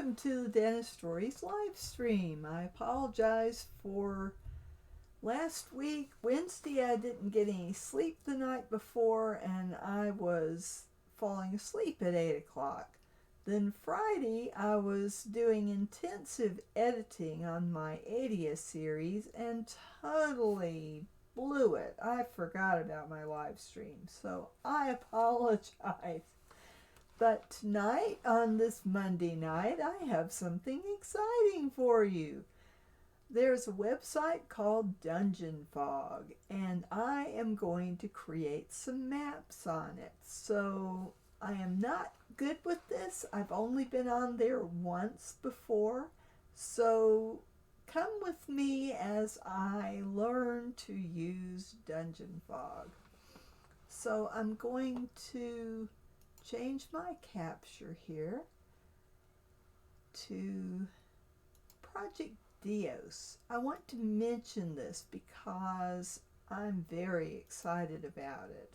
welcome to the DanniStories live stream. I apologize for last week. Wednesday I didn't get any sleep the night before and I was falling asleep at 8 o'clock. Then Friday I was doing intensive editing on my 80th series and totally blew it. I forgot about my live stream, so I apologize. But tonight, on this Monday night, I have something exciting for you. There's a website called DungeonFog, and I am going to create some maps on it. So I am not good with this. I've only been on there once before. So come with me as I learn to use DungeonFog. So I'm going to change my capture here to Project Deimos. I want to mention this because I'm very excited about it.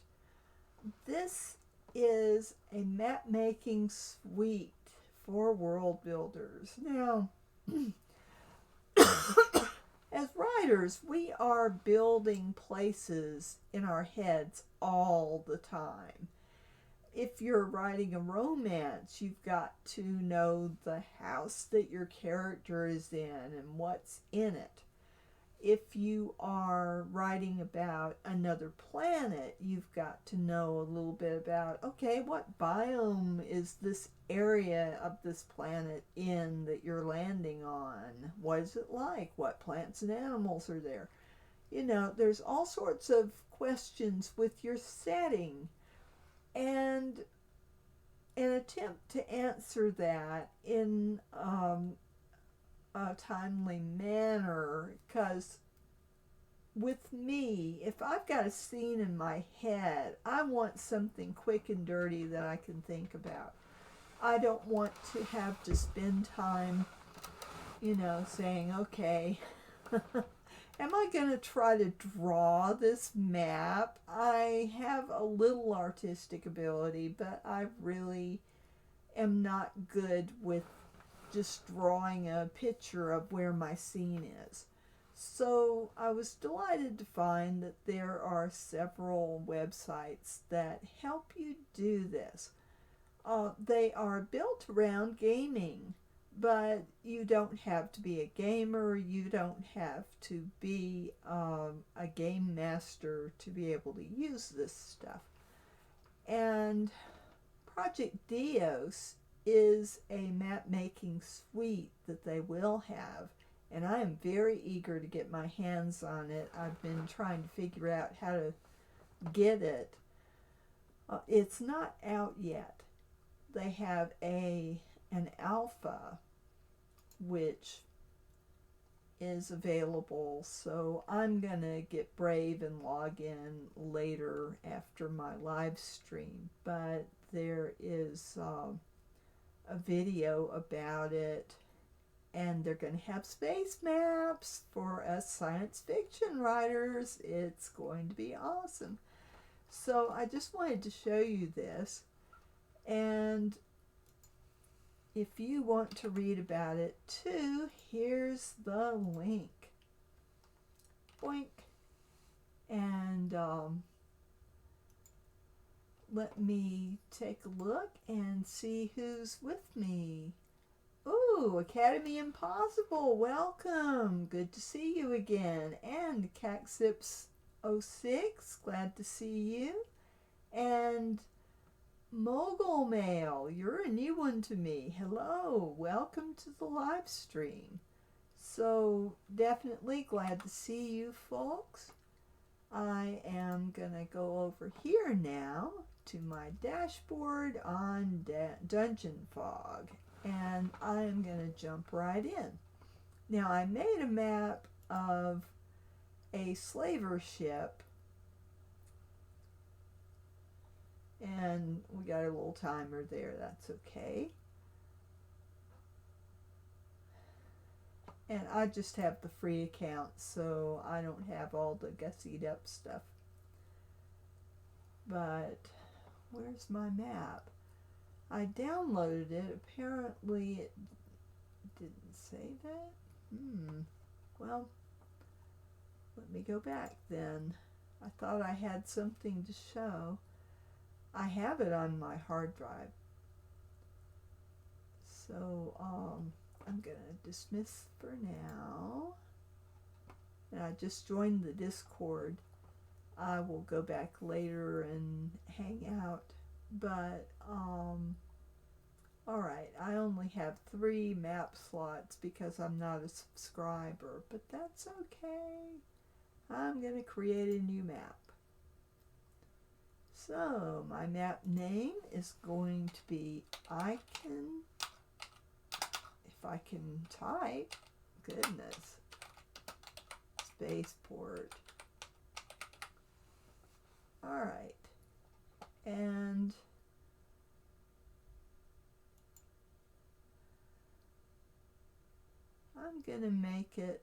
This is a map making suite for world builders. Now, as writers, we are building places in our heads all the time. If you're writing a romance, you've got to know the house that your character is in and what's in it. If you are writing about another planet, you've got to know a little bit about, okay, what biome is this area of this planet in that you're landing on? What is it like? What plants and animals are there? You know, there's all sorts of questions with your setting. And an attempt to answer that in a timely manner, because with me, if I've got a scene in my head, I want something quick and dirty that I can think about. I don't want to have to spend time, saying, okay, am I going to try to draw this map? I have a little artistic ability, but I really am not good with just drawing a picture of where my scene is. So I was delighted to find that there are several websites that help you do this. They are built around gaming. But you don't have to be a gamer, you don't have to be a game master to be able to use this stuff. And Project Deimos is a map making suite that they will have, and I am very eager to get my hands on it. I've been trying to figure out how to get it. It's not out yet. They have an alpha which is available, so I'm gonna get brave and log in later after my live stream. But there is a video about it, and they're gonna have space maps for us science fiction writers. It's going to be awesome. So I just wanted to show you this, and if you want to read about it too, here's the link. Boink. And let me take a look and see who's with me. Ooh, Academy Impossible, welcome. Good to see you again. And CacSips06, glad to see you. And Mogul Mail, you're a new one to me. Hello, welcome to the live stream. So definitely glad to see you folks. I am gonna go over here now to my dashboard on DungeonFog, and I am gonna jump right in. Now I made a map of a slaver ship, and we got a little timer there, that's okay. And I just have the free account, so I don't have all the gussied up stuff. But where's my map? I downloaded it. Apparently didn't say that. Well, let me go back then. I thought I had something to show. I have it on my hard drive. So I'm going to dismiss for now. And I just joined the Discord. I will go back later and hang out. But, alright, I only have 3 map slots because I'm not a subscriber. But that's okay. I'm going to create a new map. So, my map name is going to be if I can type, goodness, spaceport. Alright, and I'm going to make it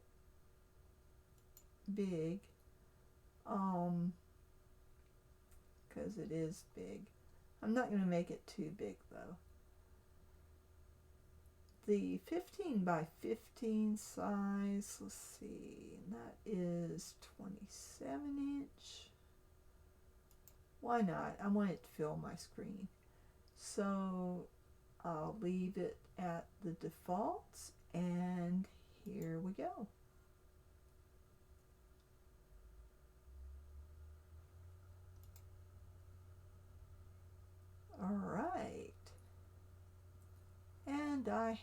big, because it is big. I'm not going to make it too big though. The 15 by 15 size, let's see, that is 27 inch. Why not? I want it to fill my screen. So I'll leave it at the defaults, and here we go. All right. And I'm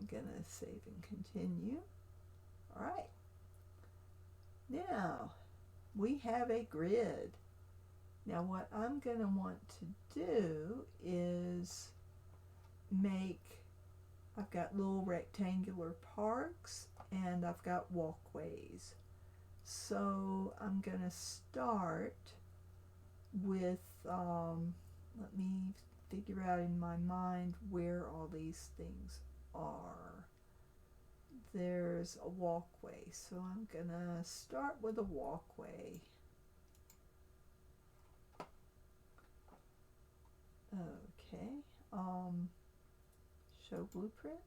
gonna save and continue. All right. Now, we have a grid. Now what I'm gonna want to do is I've got little rectangular parks and I've got walkways. So I'm gonna start with, let me figure out in my mind where all these things are. There's a walkway, so I'm gonna start with a walkway. Okay, show blueprint.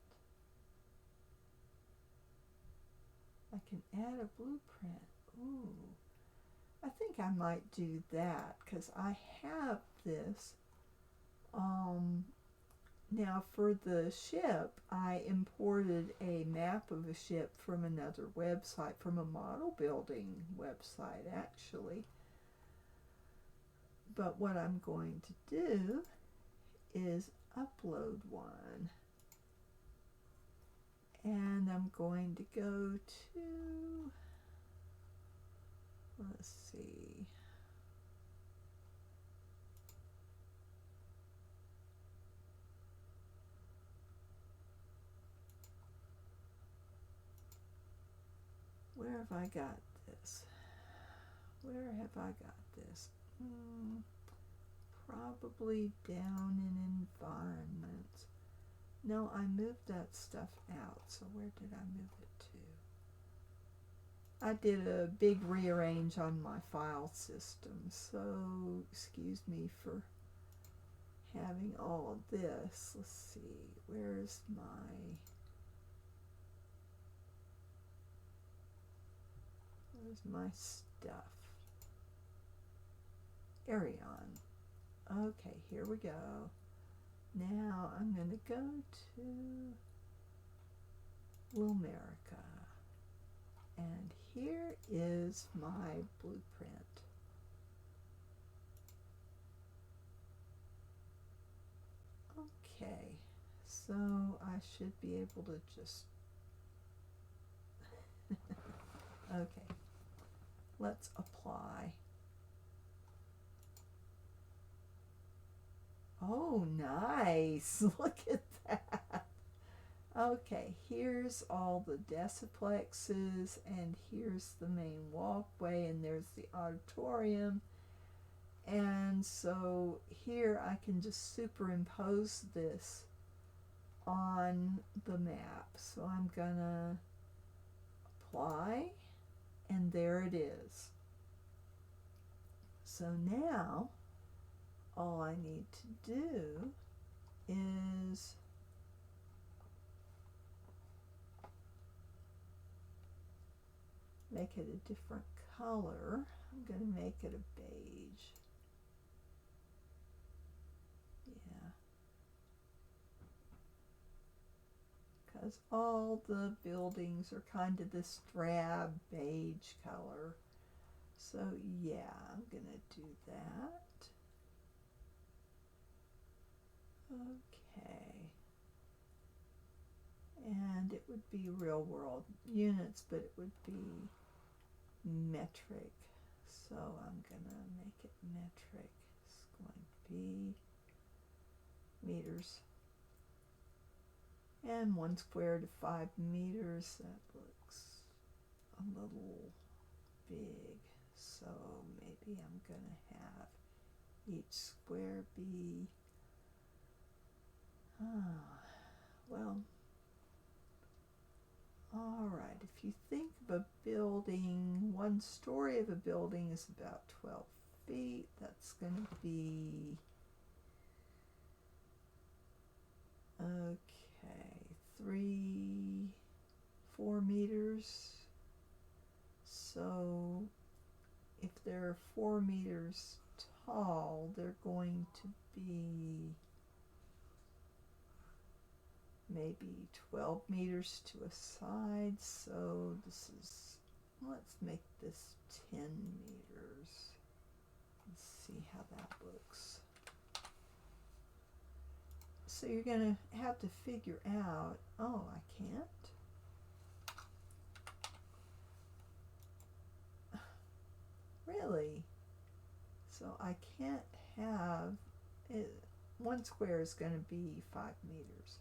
I can add a blueprint. Ooh, I think I might do that because I have this. Now for the ship, I imported a map of a ship from another website, from a model building website actually. But what I'm going to do is upload one. And I'm going to go to, let's see. Where have I got this? Where have I got this? Probably down in environments. No, I moved that stuff out. So where did I move it to? I did a big rearrange on my file system. So excuse me for having all of this. Let's see. Where's my stuff? Arion. Okay, here we go. Now I'm going to go to Wilmerica. And here is my blueprint. Okay, so I should be able to just... Okay, let's apply. Oh, nice. Look at that. Okay, here's all the deciplexes, and here's the main walkway, and there's the auditorium. And so here I can just superimpose this on the map. So I'm gonna apply, and there it is. So now all I need to do make it a different color. I'm going to make it a beige. Yeah. Because all the buildings are kind of this drab beige color. So yeah, I'm going to do that. Okay. And it would be real world units, but it would be metric. So I'm going to make it metric. It's going to be meters. And 1 square to 5 meters. That looks a little big. So maybe I'm going to have each square be, well, all right, if you think of a building, 1 story of a building is about 12 feet. That's going to be, okay, 4 meters. So if they're 4 meters tall, they're going to be maybe 12 meters to a side. So this is, let's make this 10 meters. Let's see how that looks. So you're going to have to figure out, oh, I can't. Really? So I can't have it. 1 square is going to be 5 meters.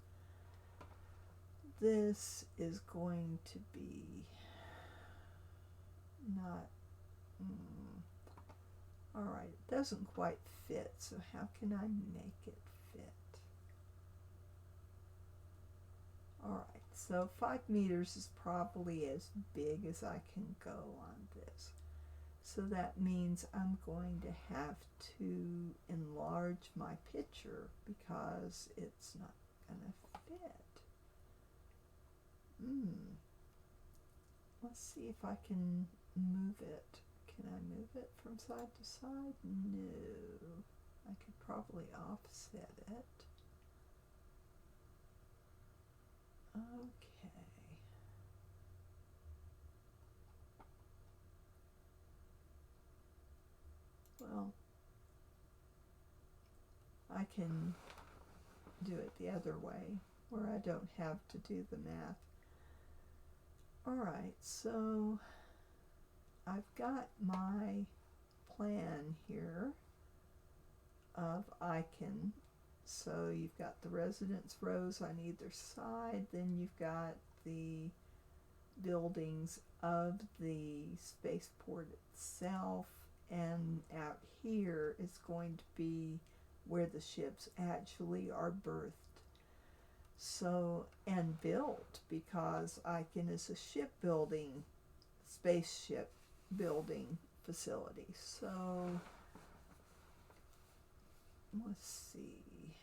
This is going to be not, all right, it doesn't quite fit, so how can I make it fit? All right, so 5 meters is probably as big as I can go on this. So that means I'm going to have to enlarge my picture because it's not going to fit. Let's see if I can move it. Can I move it from side to side? No. I could probably offset it. Okay. Well, I can do it the other way, where I don't have to do the math. Alright, so I've got my plan here of icon. So you've got the residence rows on either side, then you've got the buildings of the spaceport itself, and out here is going to be where the ships actually are berthed. So, and built, because Icon is a shipbuilding, spaceship building facility. So, let's see.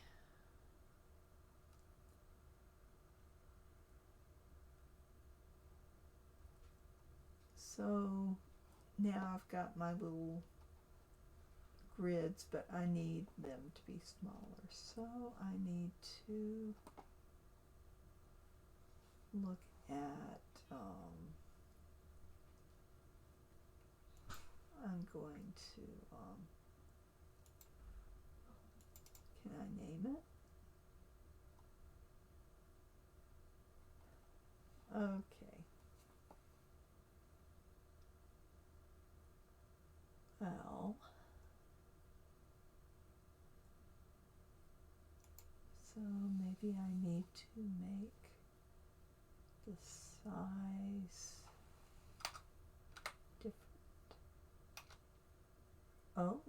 So, now I've got my little grids, but I need them to be smaller. So, I need to look at, I'm going to, can I name it? Okay. Well, so maybe I need to make the size different. Oh.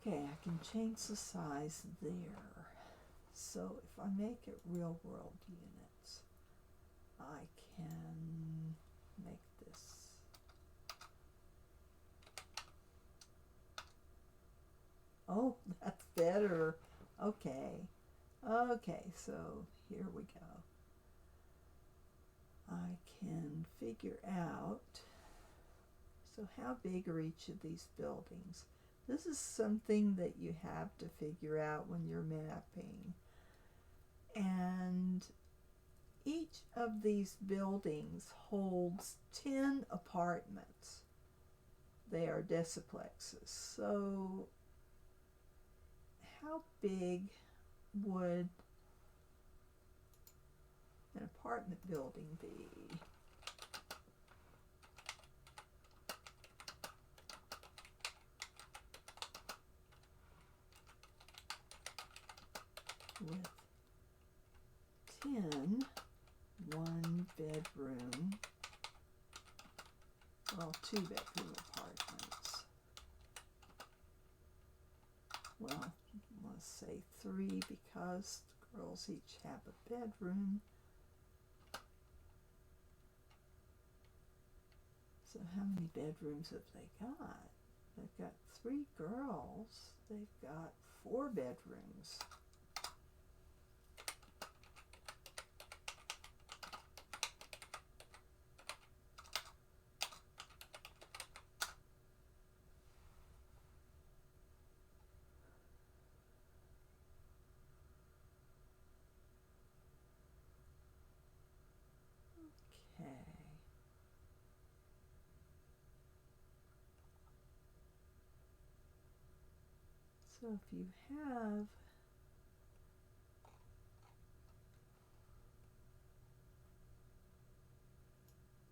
Okay, I can change the size there. So if I make it real world units, I can make this Oh, that's better. Okay. Okay, so here we go. I can figure out, so how big are each of these buildings? This is something that you have to figure out when you're mapping. And each of these buildings holds 10 apartments. They are deciplexes. So how big would an apartment building be? With 10 one-bedroom, well, two-bedroom apartments. Well, let's say 3 because the girls each have a bedroom. So how many bedrooms have they got? They've got 3 girls. They've got 4 bedrooms. Okay. So if you have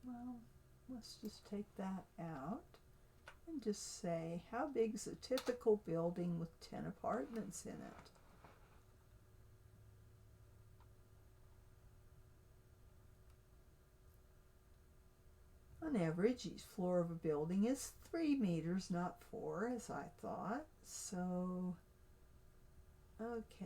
well, let's just take that out and just say, how big is a typical building with 10 apartments in it? On average, each floor of a building is 3 meters, not 4, as I thought. So, okay.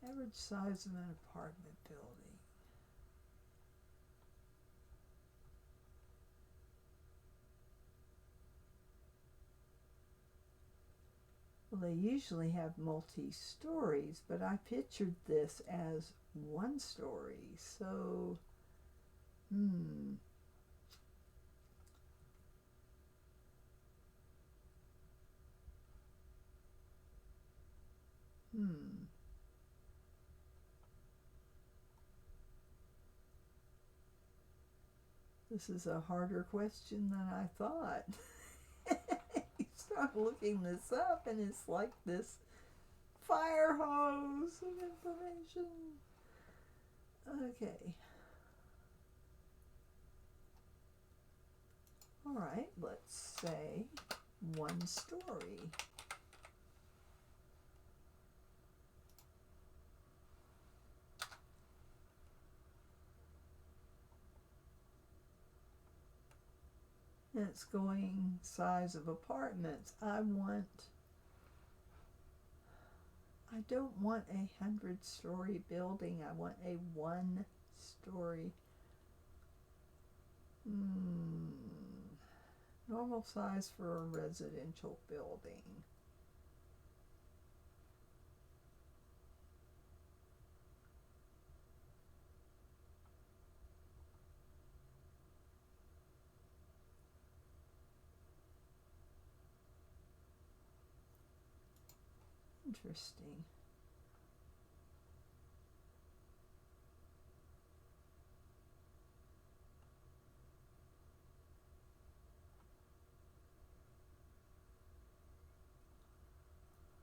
Average size of an apartment building. Well, they usually have multi-stories, but I pictured this as 1 story. So, This is a harder question than I thought. You start looking this up and it's like this fire hose of information. Okay. All right, let's say 1 story. And it's going size of apartments. I don't want a 100-story building. I want a 1-story. Normal size for a residential building. Interesting.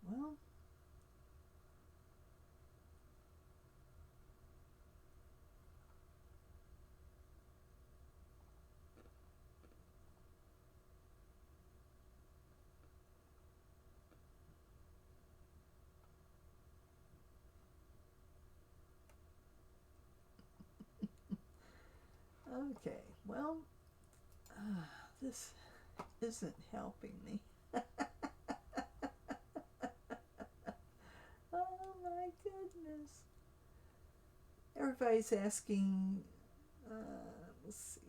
Well, okay, well, this isn't helping me. Oh my goodness. Everybody's asking, let's see.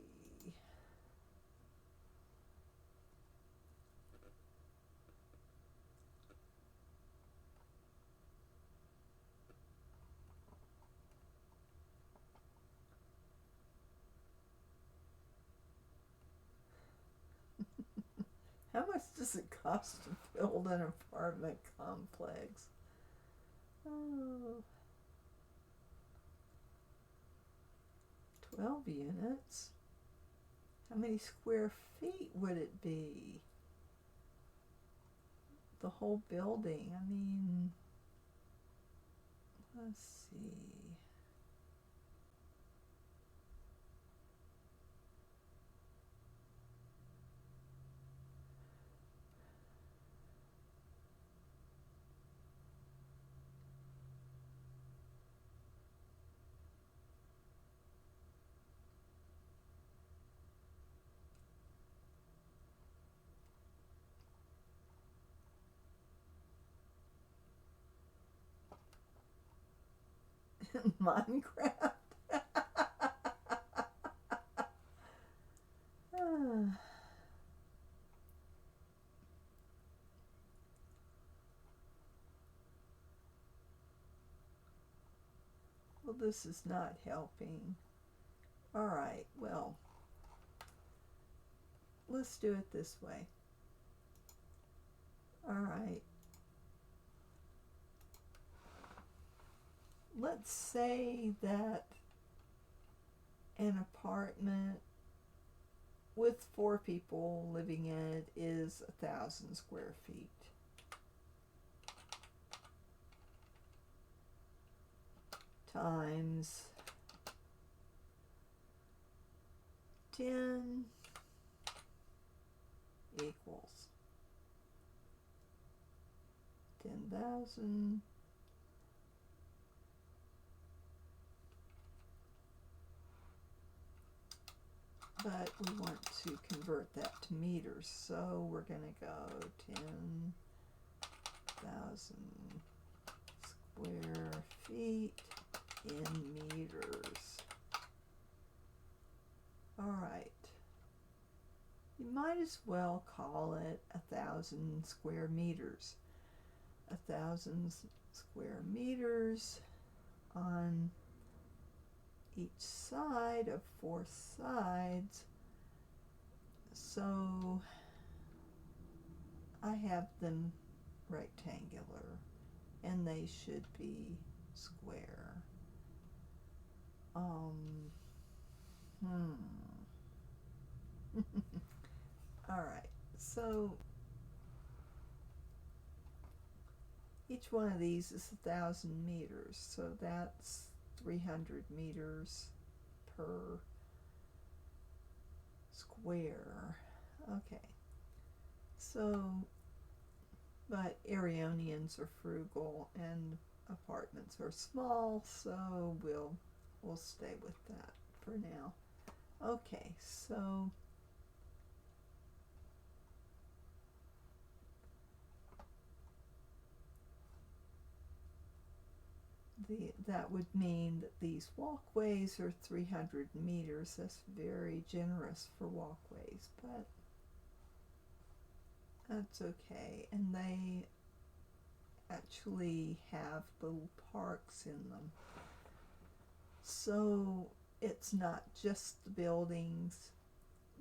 How much does it cost to build an apartment complex? Oh, 12 units. How many square feet would it be? The whole building. I mean, let's see. Minecraft. Well, this is not helping. All right, well, let's do it this way. All right. Let's say that an apartment with 4 people living in it is 1,000 square feet. Times 10 equals 10,000 . But we want to convert that to meters, so we're going to go 10,000 square feet in meters. All right. You might as well call it 1,000 square meters. 1,000 square meters on each side of 4 sides. So I have them rectangular and they should be square. All right, so each one of these is 1,000 meters, so that's 300 meters per square. Okay, so, but Arionians are frugal and apartments are small, so we'll stay with that for now. Okay, so that would mean that these walkways are 300 meters. That's very generous for walkways, but that's okay. And they actually have little parks in them. So it's not just the buildings.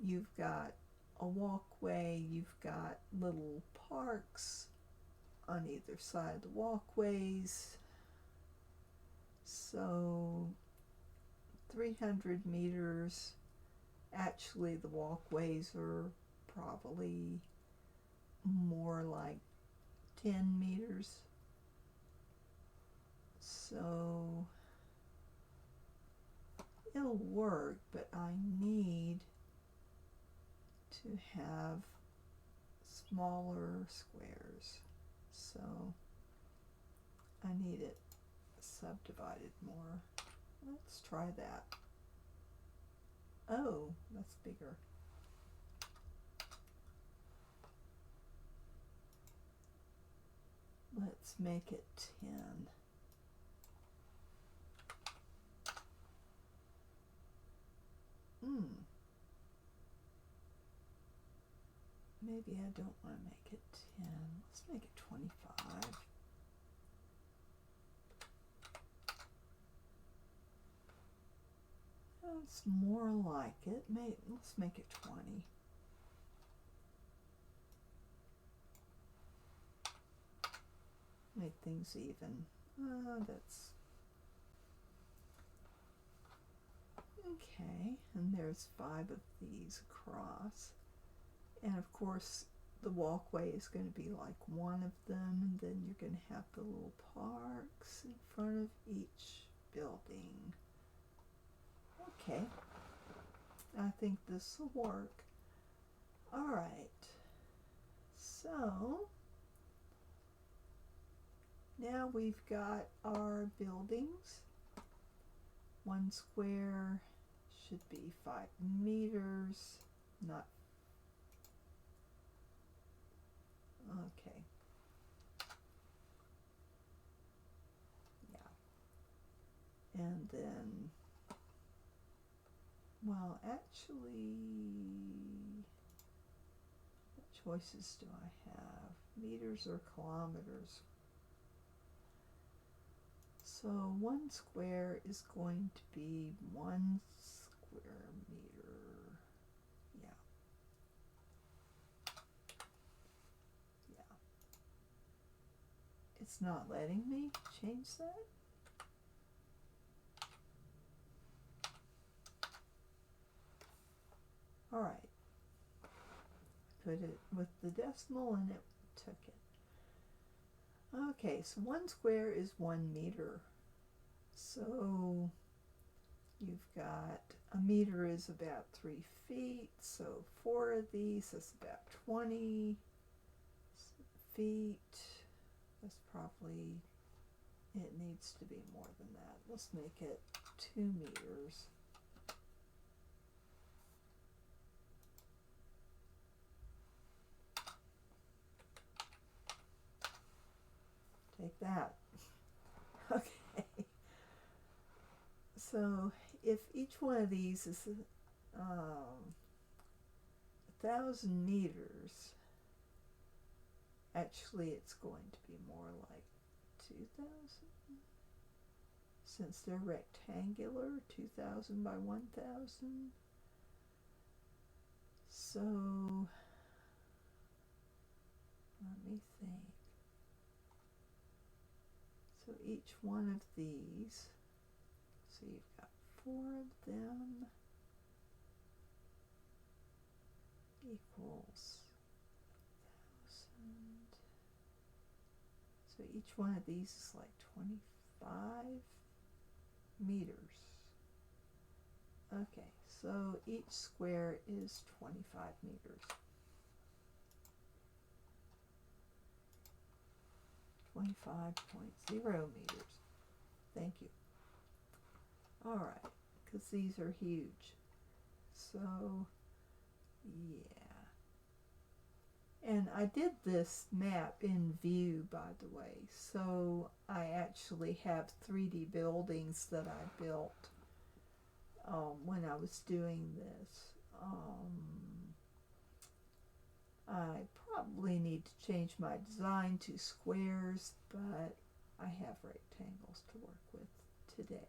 You've got a walkway, you've got little parks on either side of the walkways. So 300 meters, actually the walkways are probably more like 10 meters. So it'll work, but I need to have smaller squares. So I need it subdivided more. Let's try that. Oh, that's bigger. Let's make it 10. Maybe I don't want to make it 10. Let's make it 25. That's more like it. Let's make it 20. Make things even. That's okay. And there's 5 of these across. And of course, the walkway is going to be like one of them, and then you're going to have the little parks in front of each building. Okay, I think this will work. All right, so now we've got our buildings. 1 square should be 5 meters, not okay. Yeah. And then, well, actually, what choices do I have? Meters or kilometers? So 1 square is going to be 1 square meter. Yeah. It's not letting me change that. All right. Put it with the decimal and it took it. Okay, so 1 square is 1 meter. So you've got a meter is about 3 feet. So 4 of these is about 20 feet. That's probably, it needs to be more than that. Let's make it 2 meters. Take that. Okay. So if each one of these is 1,000 meters, actually it's going to be more like 2,000. Since they're rectangular, 2,000 by 1,000. So let me think. So each one of these, so you've got 4 of them, equals 1,000. So each one of these is like 25 meters. Okay, so each square is 25 meters. 25.0 meters. Thank you. All right, because these are huge. So, yeah. And I did this map in View, by the way. So I actually have 3D buildings that I built when I was doing this. I probably need to change my design to squares, but I have rectangles to work with today.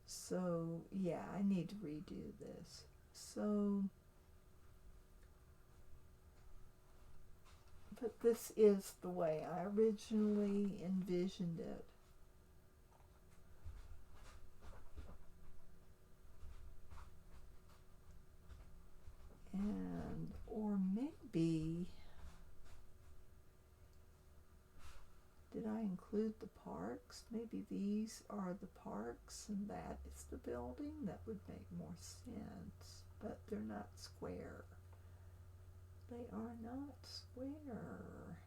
So yeah, I need to redo this. So, but this is the way I originally envisioned it. And, or maybe, did I include the parks? Maybe these are the parks and that is the building. That would make more sense, but they're not square. They are not square.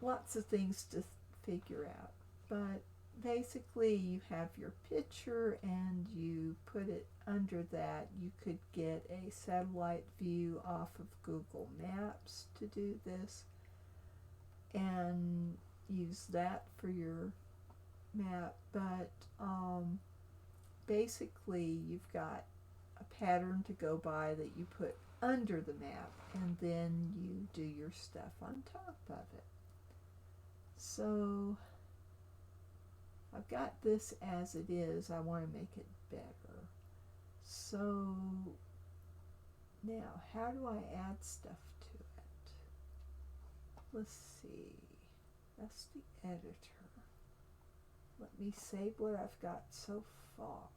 Lots of things to figure out, but basically you have your picture and you put it under that. You could get a satellite view off of Google Maps to do this and use that for your map, but basically you've got a pattern to go by that you put under the map and then you do your stuff on top of it. So I've got this as it is. I want to make it better. So now how do I add stuff to it? Let's see. That's the editor. Let me save what I've got so far.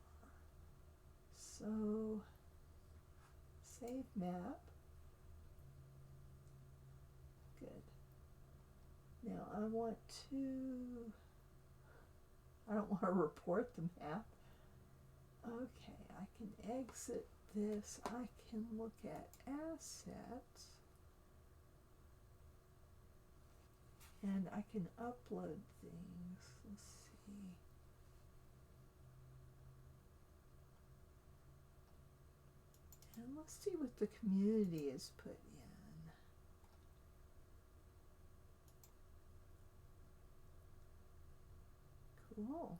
So save map. Good. Now I don't want to report the map. Okay, I can exit this. I can look at assets. And I can upload things. Let's see. And let's see what the community has put in. Cool.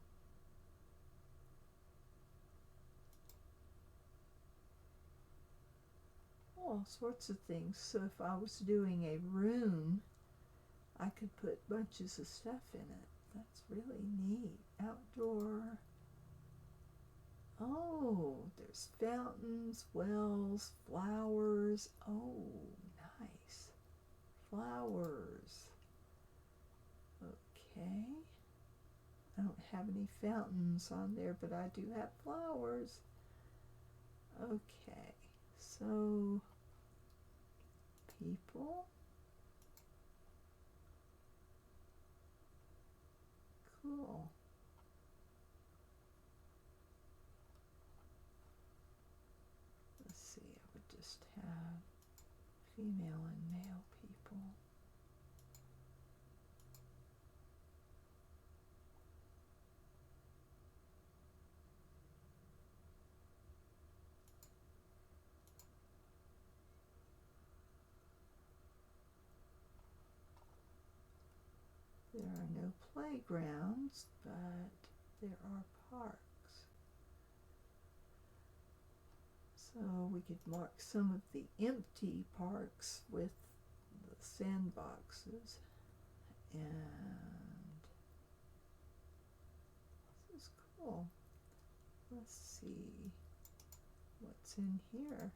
All sorts of things. So if I was doing a room, I could put bunches of stuff in it. That's really neat. Outdoor. Oh, there's fountains, wells, flowers. Oh, nice. Flowers. Okay. I don't have any fountains on there, but I do have flowers. Okay, so people. Cool. Let's see, I would just have female and male people. There are no playgrounds, but there are parks. So we could mark some of the empty parks with the sandboxes. And this is cool. Let's see what's in here.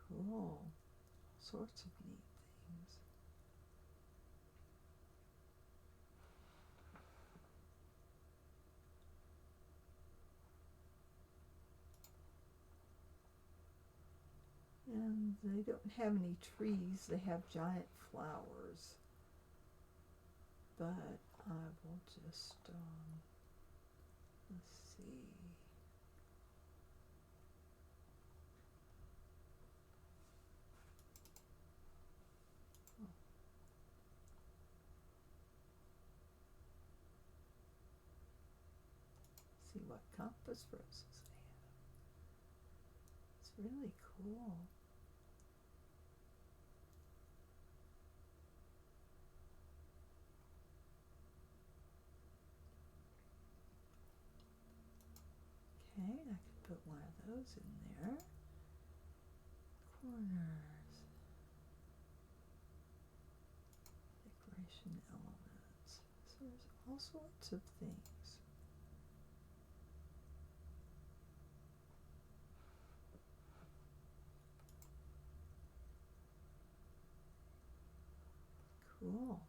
Cool. All sorts of neat things. And they don't have any trees, they have giant flowers. But I will just, let's see. See what compass roses they have. It's really cool. Okay, I could put one of those in there. Corners. Decoration elements. So there's all sorts of things. Cool.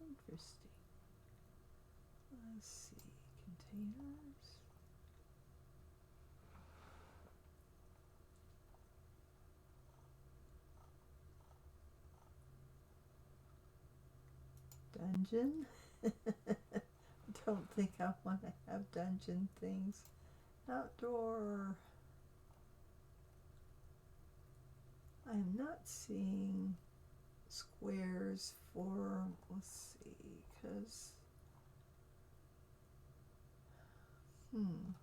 Interesting. Let's see. Containers. dungeon. Don't think I want to have dungeon things. Outdoor. I'm not seeing squares for, let's see, because, I'm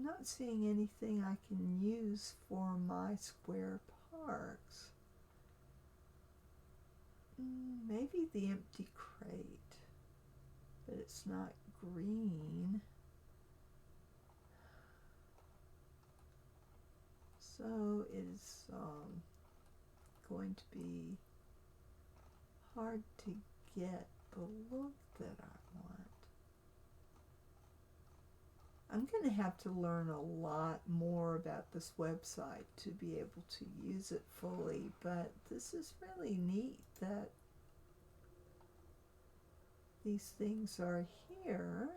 not seeing anything I can use for my square parks. Maybe the empty crate, but it's not green. So it's going to be hard to get the look that I want. I'm going to have to learn a lot more about this website to be able to use it fully, but this is really neat that these things are here.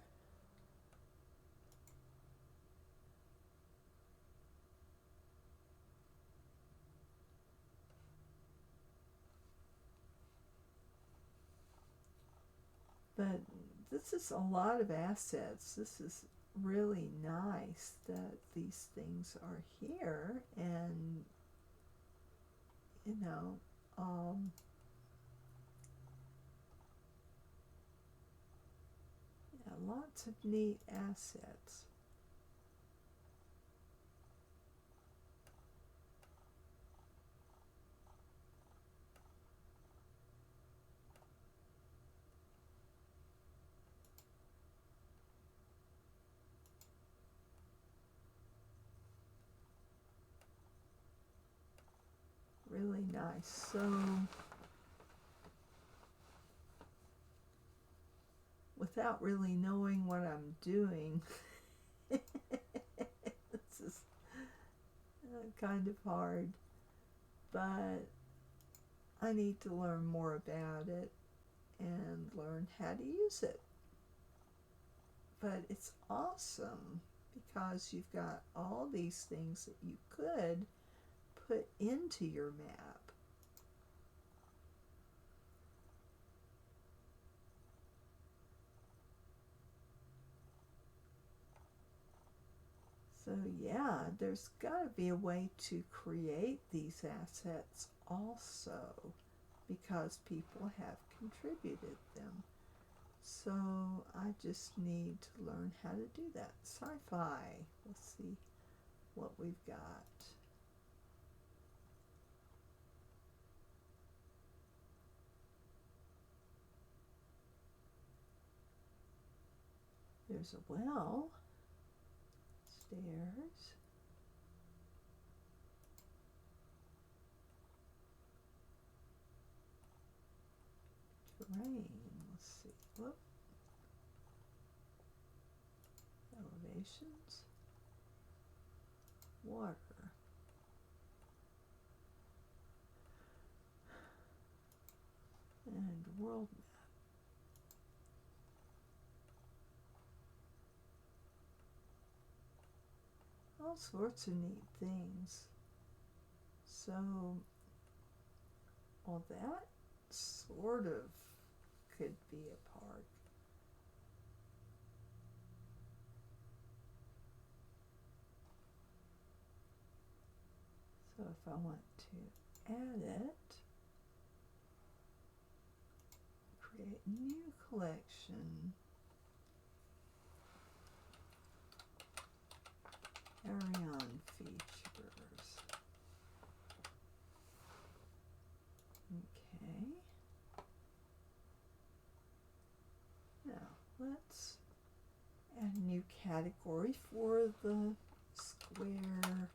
But this is a lot of assets. This is really nice that these things are here, and yeah, lots of neat assets. Really nice. So without really knowing what I'm doing, this is kind of hard, but I need to learn more about it and learn how to use it. But it's awesome because you've got all these things that you could put into your map. So yeah, there's got to be a way to create these assets also, because people have contributed them. So I just need to learn how to do that. Sci-fi. Let's see what we've got. There's a well, stairs, terrain, let's see, whoop, elevations, water, and world map. All sorts of neat things. So, well, that sort of could be a park. So if I want to add it, create a new collection, carry on features. Okay. Now let's add a new category for the square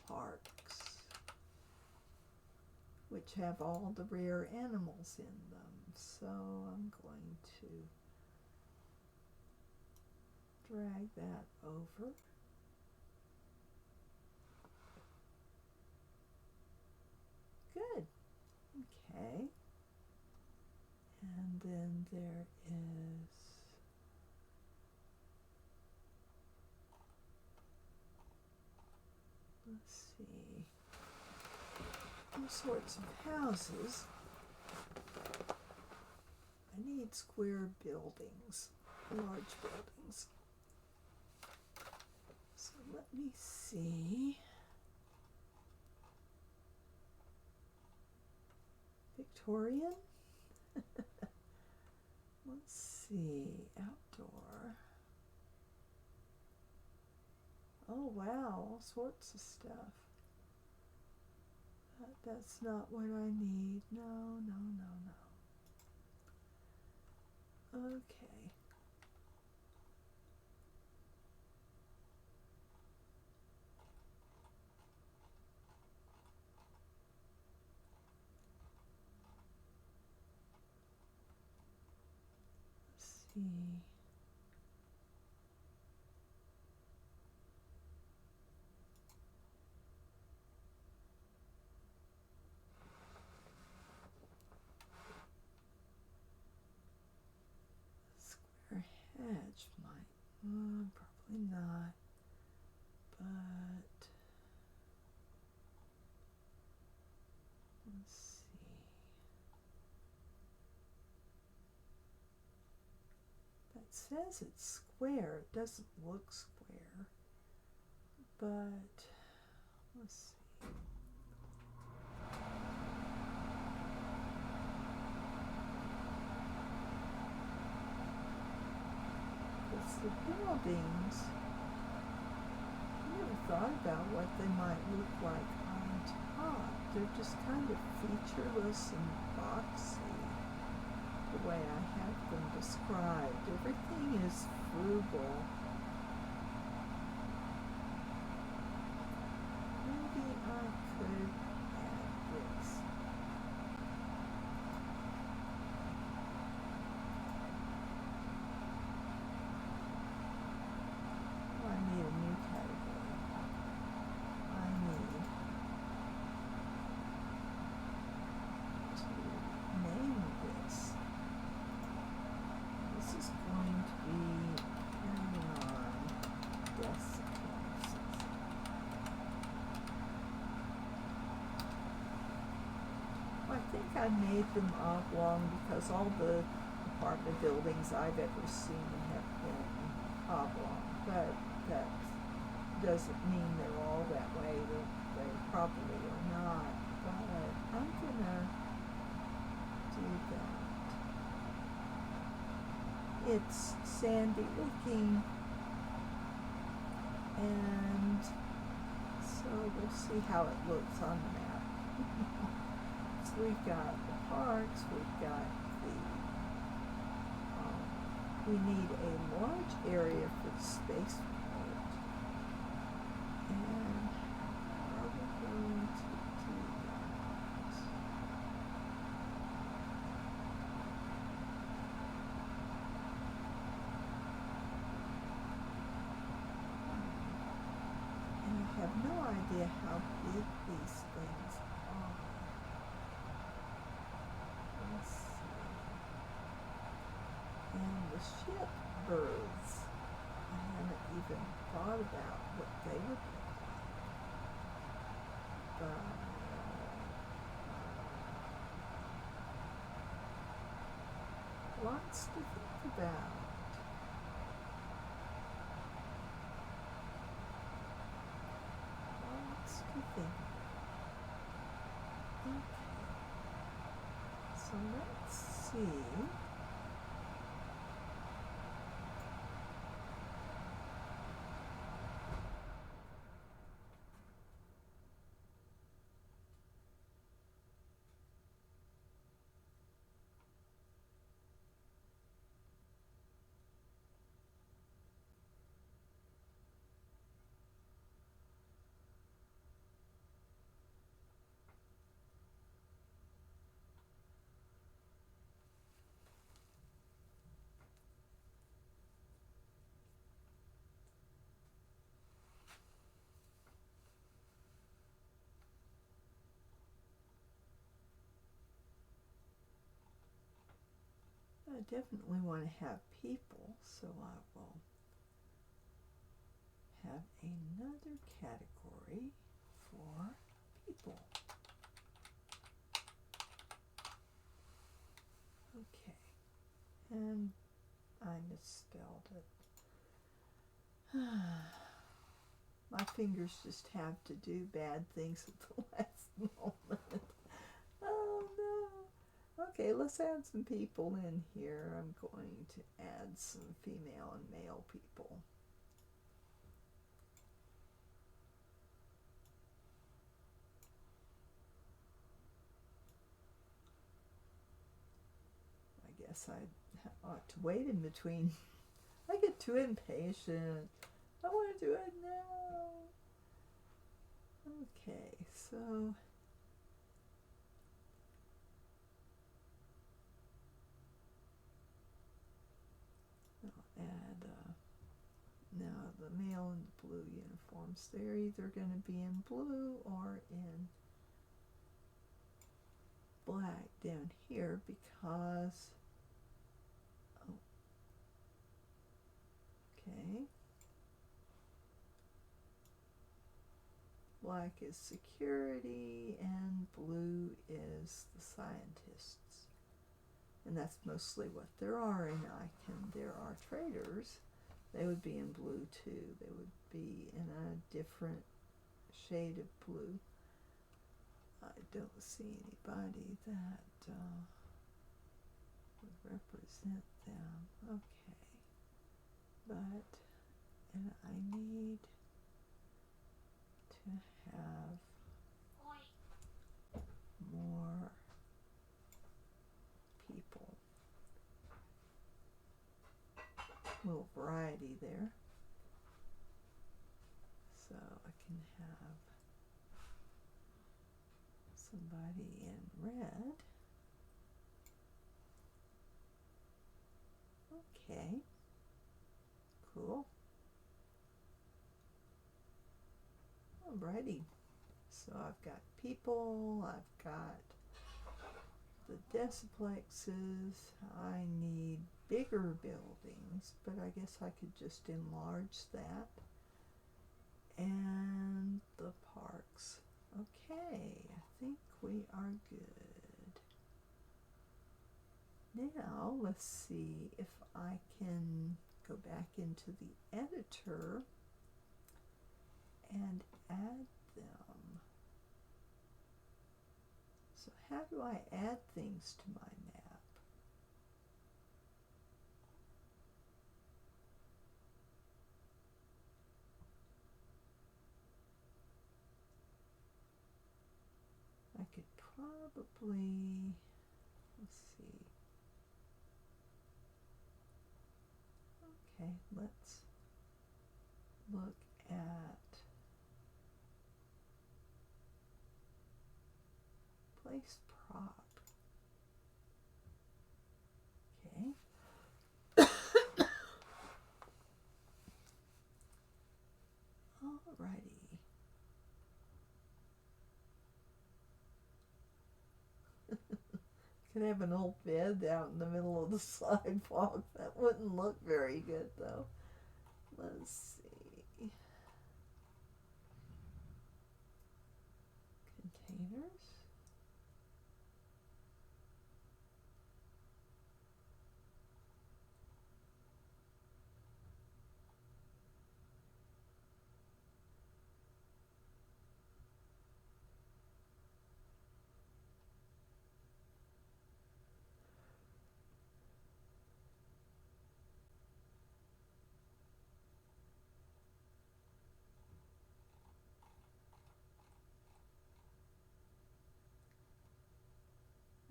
parks, which have all the rare animals in them. So I'm going to drag that over. Good. Okay. And then there is Let's see. All sorts of houses. I need square buildings, large buildings. So let me see. Victorian? Let's see. Outdoor. Oh wow, all sorts of stuff. That's not what I need. No. Okay. Let's see. Square hedge might. Probably not. But let's see. That says it's square. It doesn't look square. But let's see. It's the buildings. I never thought about what they might look like on top. They're just kind of featureless and boxy, the way I have them described. Everything is frugal. Maybe I could add this. Oh, I need a new category. I need to name this. This is going to be carrying on desktops. I think I made them oblong because all the apartment buildings I've ever seen have been oblong, but that doesn't mean they're all that way. They probably are not, but I'm gonna do that. It's sandy looking, and so we'll see how it looks on the map. So we've got the parks, we've got we need a large area for the spaceport. And how are we going to do that? And I have no idea how big these things are. Let's see. And the ship birds, I haven't even thought about what they would look like. But lots to think about. Lots to think about. Okay. So let's see. I definitely want to have people, so I will have another category for people. Okay, and I misspelled it. My fingers just have to do bad things at the last moment. Oh no. Okay, let's add some people in here. I'm going to add some female and male people. I guess I ought to wait in between. I get too impatient. I want to do it now. Okay, so I'll add now the male in the blue uniforms. They're either going to be in blue or in black down here because, oh, okay. Black is security and blue is the scientists. And that's mostly what there are in Icon. There are traders. They would be in blue too. They would be in a different shade of blue. I don't see anybody that would represent them. Okay. But, and I need to have more people. A little variety there. So I can have somebody in red. Okay. Cool. Alrighty. So I've got people, I've got the deciplexes. I need bigger buildings, but I guess I could just enlarge that. And the parks. Okay, I think we are good. Now let's see if I can go back into the editor and add them. So how do I add things to my map? I could probably, let's see. Okay, let's look at place prop. Okay. Alrighty. Could have an old bed out in the middle of the sidewalk. That wouldn't look very good though. Let's see. Containers.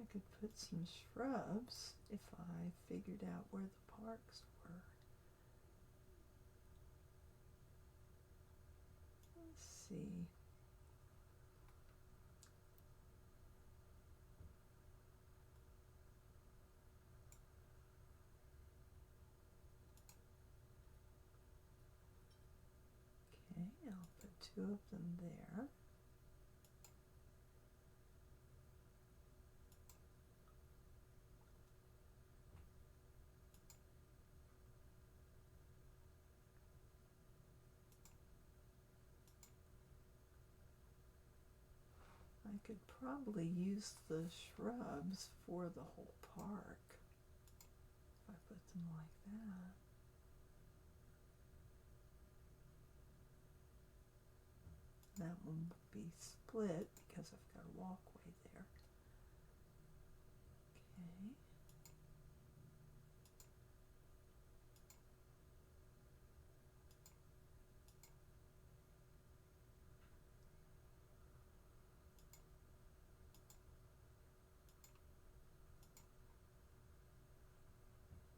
I could put some shrubs if I figured out where the parks were. Let's see. Okay, I'll put two of them there. I could probably use the shrubs for the whole park if I put them like that. That one would be split because I've got a walkway there. Okay.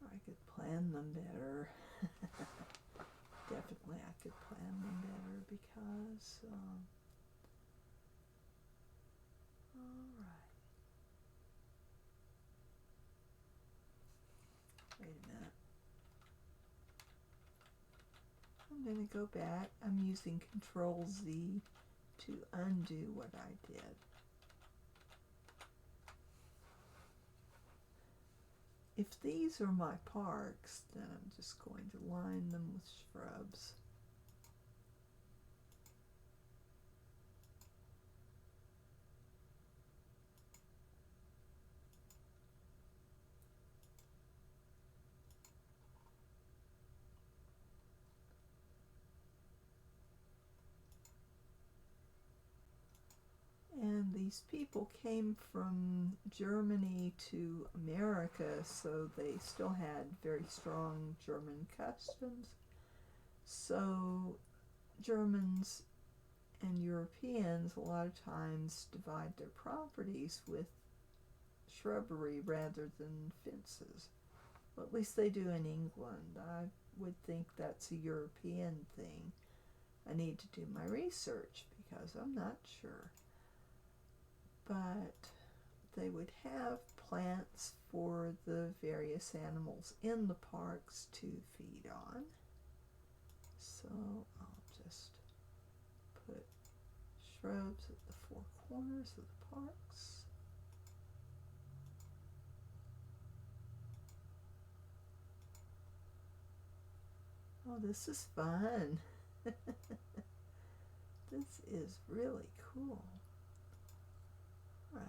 I could plan them better. Definitely I could plan them better because, alright. Wait a minute. I'm going to go back. I'm using Control Z to undo what I did. If these are my parks, then I'm just going to line them with shrubs. And these people came from Germany to America, so they still had very strong German customs. So Germans and Europeans a lot of times divide their properties with shrubbery rather than fences. Well, at least they do in England. I would think that's a European thing. I need to do my research because I'm not sure. But they would have plants for the various animals in the parks to feed on. So I'll just put shrubs at the four corners of the parks. Oh, this is fun. This is really cool. Right.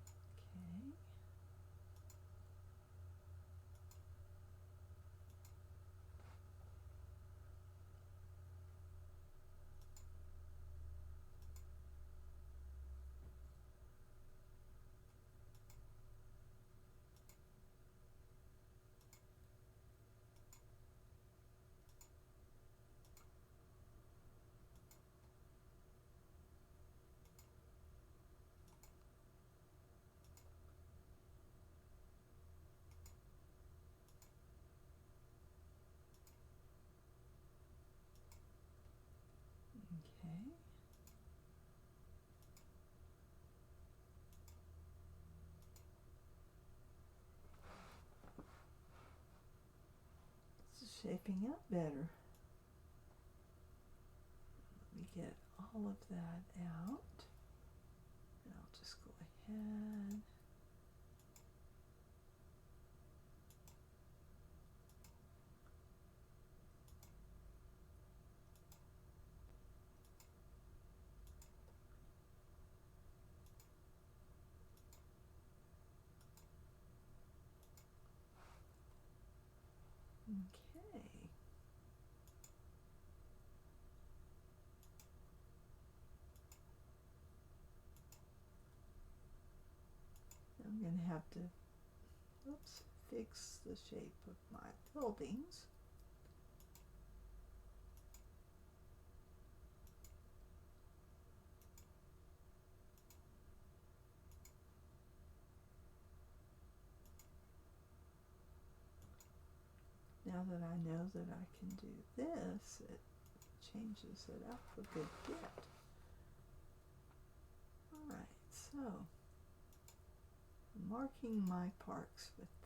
Okay. Okay. This is shaping up better. Let me get all of that out. And I'll just go ahead. Okay. I'm going to have to, fix the shape of my buildings. Now that I know that I can do this, it changes it up a good bit. Alright, so I'm marking my parks with this.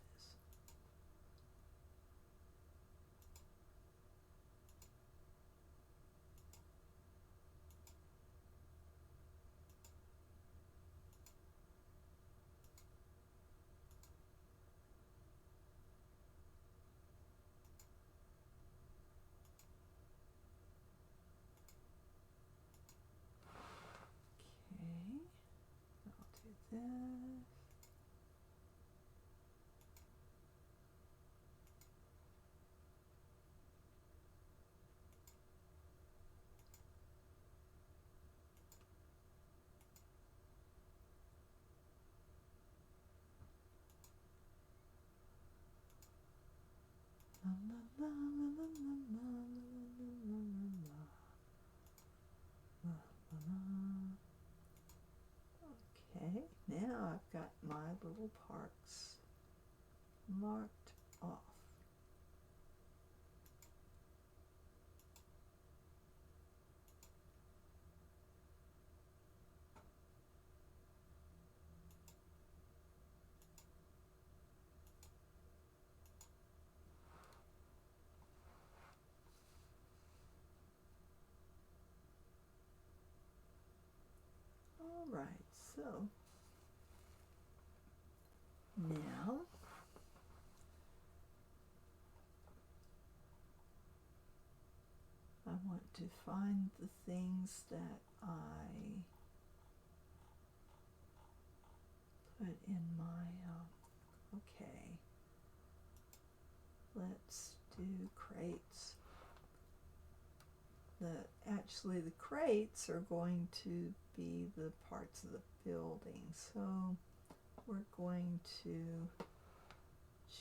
parks marked off. All right, so now I want to find the things that I put in my, okay, let's do crates. Actually the crates are going to be the parts of the building, so we're going to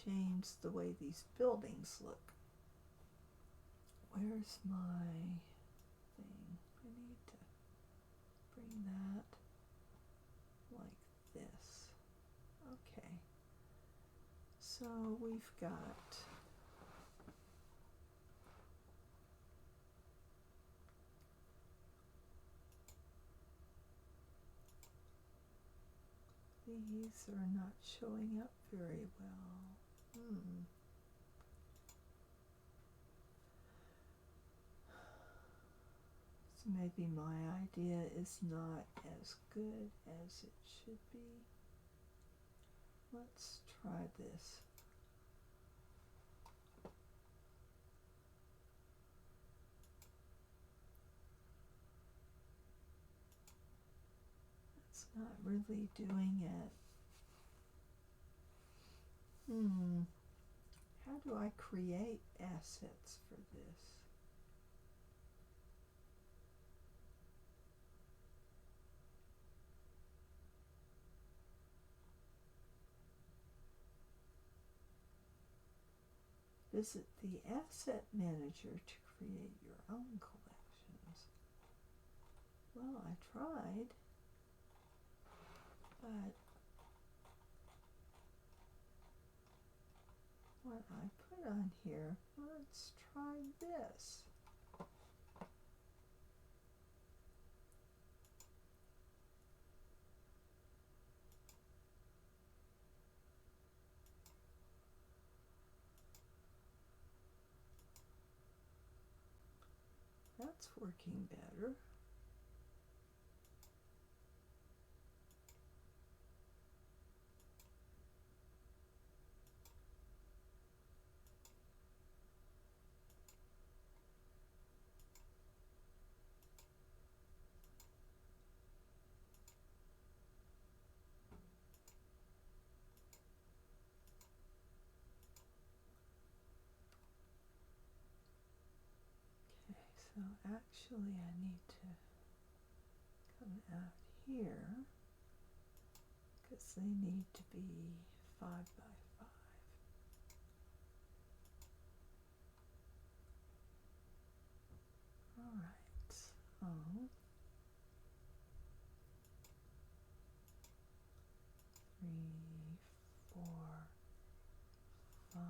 change the way these buildings look. Where's my thing? I need to bring that like this. Okay. So we've got these are not showing up very well. So maybe my idea is not as good as it should be. Let's try this. It's not really doing it. How do I create assets for this? Visit the Asset Manager to create your own collections. Well, I tried, but what I put on here, let's try this. That's working better. So actually I need to come out here because they need to be 5 by 5. All right, so 3, 4, 5.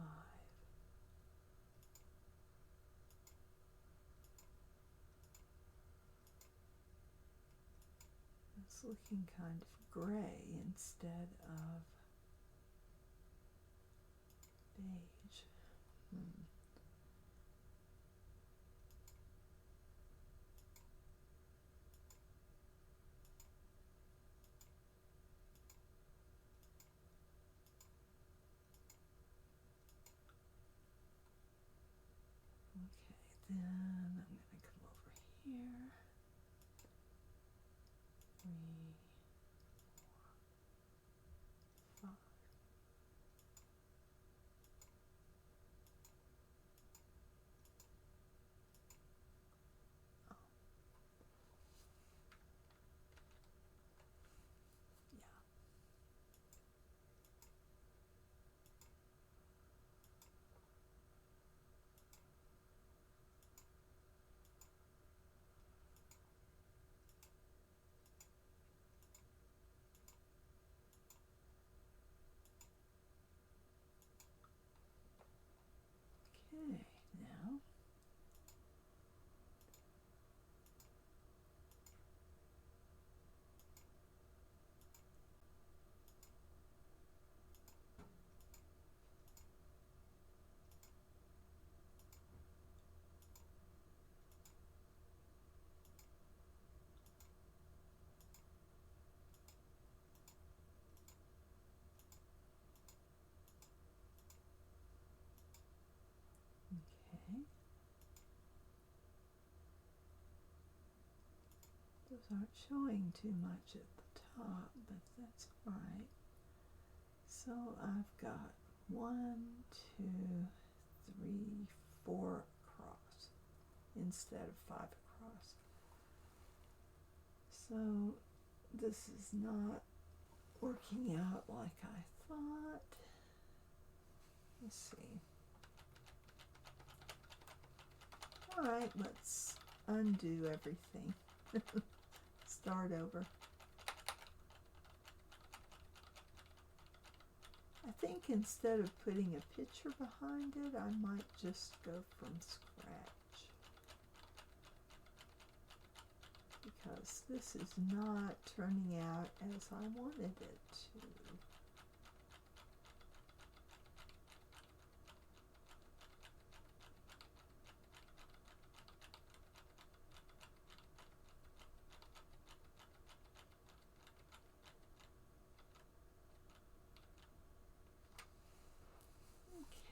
It's looking kind of gray instead of beige. Okay, then I'm going to come over here. 3, 4, 5. Oh. Yeah. start showing too much at the top, but that's alright. So I've got 1, 2, 3, 4 across instead of 5 across. So this is not working out like I thought. Let's see. Alright, let's undo everything. Start over. I think instead of putting a picture behind it, I might just go from scratch. Because this is not turning out as I wanted it to.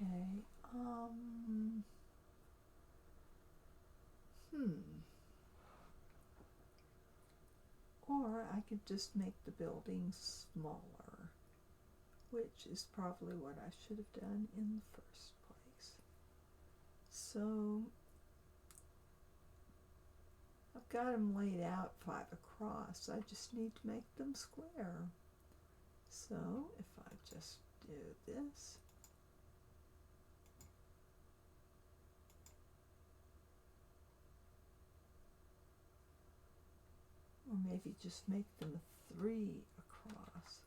Okay, Or I could just make the building smaller, which is probably what I should have done in the first place. So I've got them laid out 5 across. I just need to make them square. So if I just do this, or maybe just make them 3 across.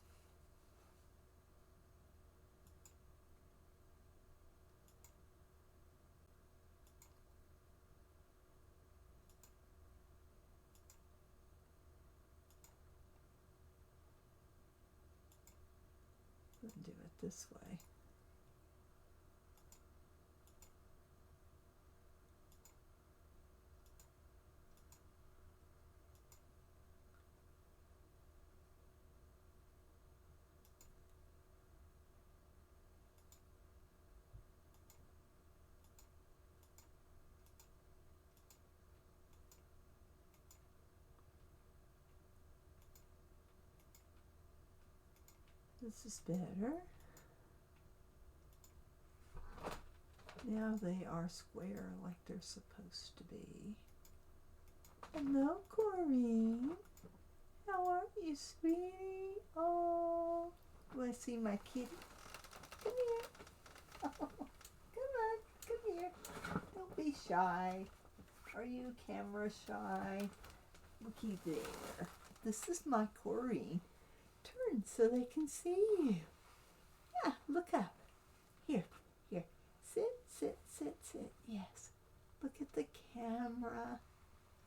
And do it this way. This is better. Now they are square like they're supposed to be. Hello, Corrine. How are you, sweetie? Oh, do I see my kitty? Come here. Oh, come here. Don't be shy. Are you camera shy? Looky there. This is my Corrine. Turn so they can see you. Yeah, look up. Here. Sit. Yes. Look at the camera.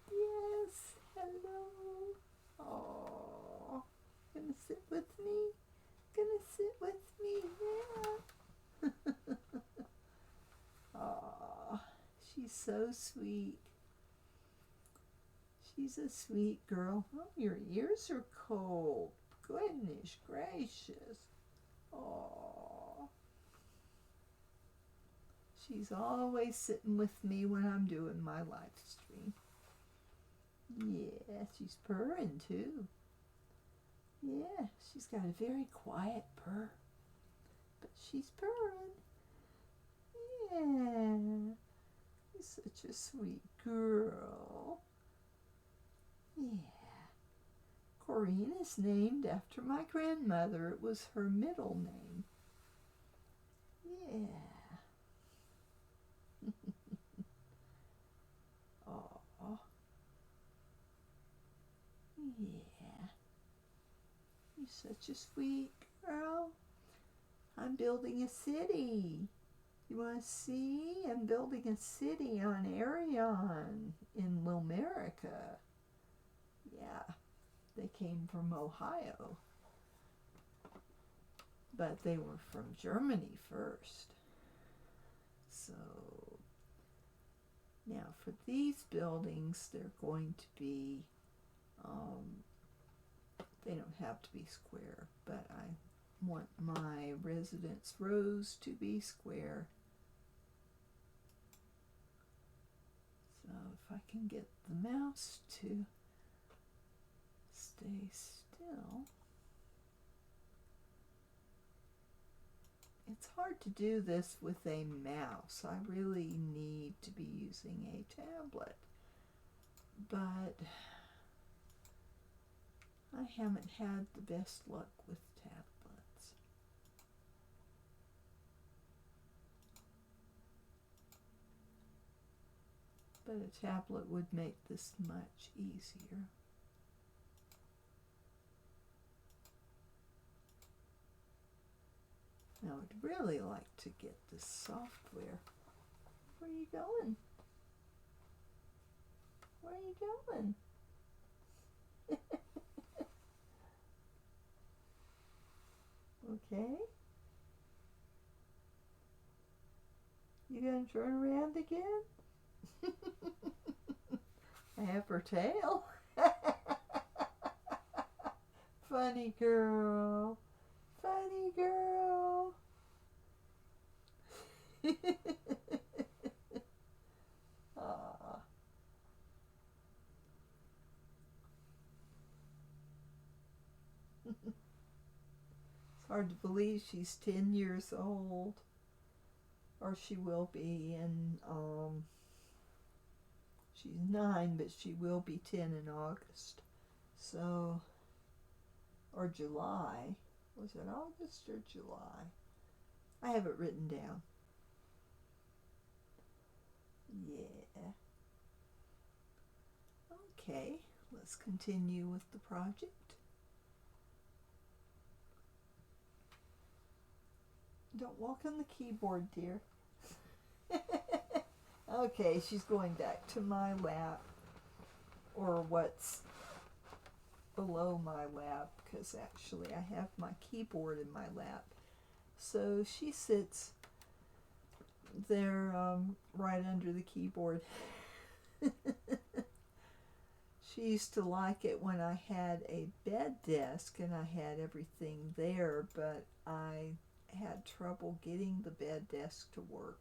Yes. Hello. Oh, gonna sit with me? Yeah. Oh, she's so sweet. She's a sweet girl. Oh, your ears are cold. Goodness gracious. Oh. She's always sitting with me when I'm doing my live stream. Yeah, she's purring too. Yeah, she's got a very quiet purr. But she's purring. Yeah. You're such a sweet girl. Yeah. Corrine is named after my grandmother. It was her middle name. Yeah. Oh. Yeah. You're such a sweet girl. I'm building a city. You want to see? I'm building a city on Arion in Lomerica. Yeah. They came from Ohio, but they were from Germany first. So now for these buildings, they're going to be, they don't have to be square, but I want my residence rows to be square. So if I can get the mouse to stay still. It's hard to do this with a mouse. I really need to be using a tablet. But I haven't had the best luck with tablets. But a tablet would make this much easier. I would really like to get this software. Where are you going? Where are you going? Okay. You gonna turn around again? I have her tail. Funny girl. Funny girl. Aw. It's hard to believe she's 10 years old. Or she will be in, she's 9, but she will be 10 in August. So, or July. Was it August or July? I have it written down. Yeah. Okay, let's continue with the project. Don't walk on the keyboard, dear. Okay, she's going back to my lap, or what's below my lap, because actually I have my keyboard in my lap. So she sits there right under the keyboard. She used to like it when I had a bed desk and I had everything there, but I had trouble getting the bed desk to work.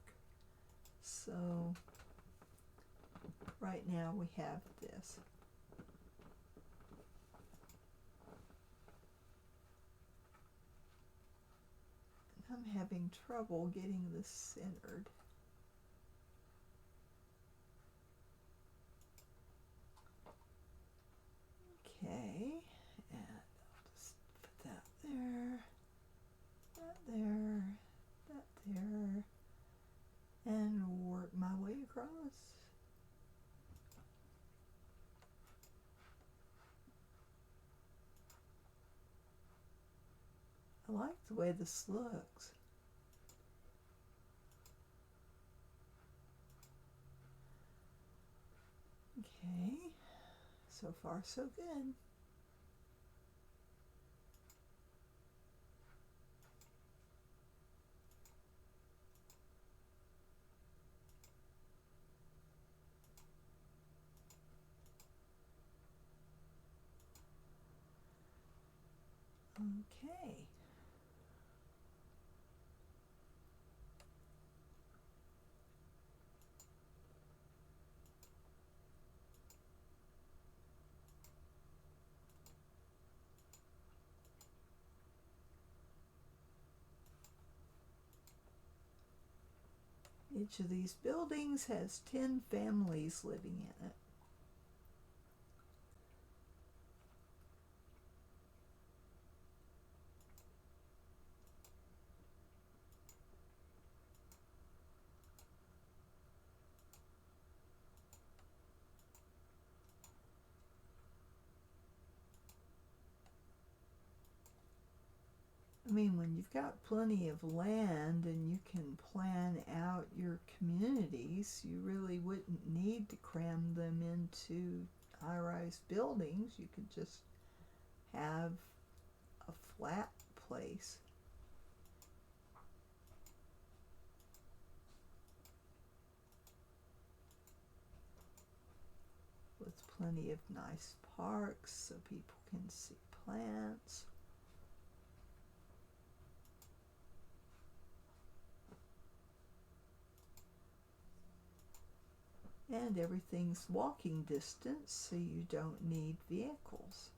So right now we have this. I'm having trouble getting this centered. Okay, and I'll just put that there, that there, that there, and work my way across. I like the way this looks. Okay, so far so good. Okay. Each of these buildings has 10 families living in it. I mean, when you've got plenty of land and you can plan out your communities, you really wouldn't need to cram them into high-rise buildings. You could just have a flat place. With plenty of nice parks so people can see plants. And everything's walking distance, so you don't need vehicles.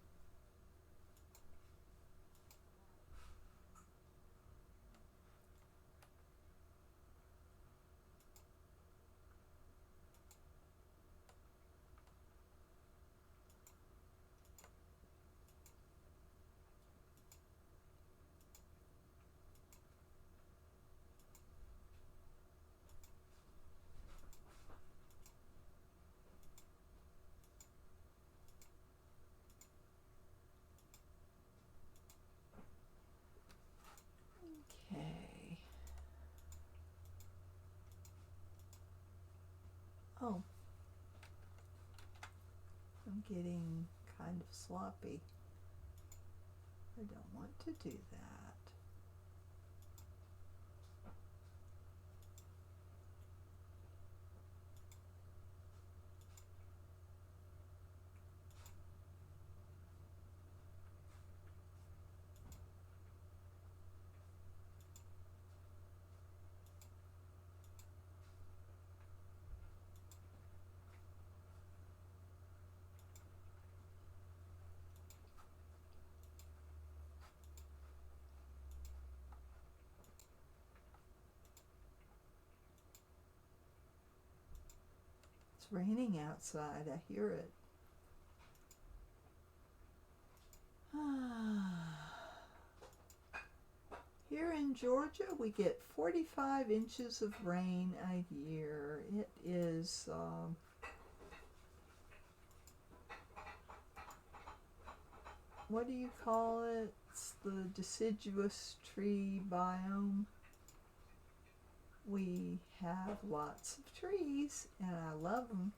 Oh, I'm getting kind of sloppy. I don't want to do that. It's raining outside. I hear it. Here in Georgia, we get 45 inches of rain a year. It is what do you call it? It's the deciduous tree biome. We have lots of trees, and I love them.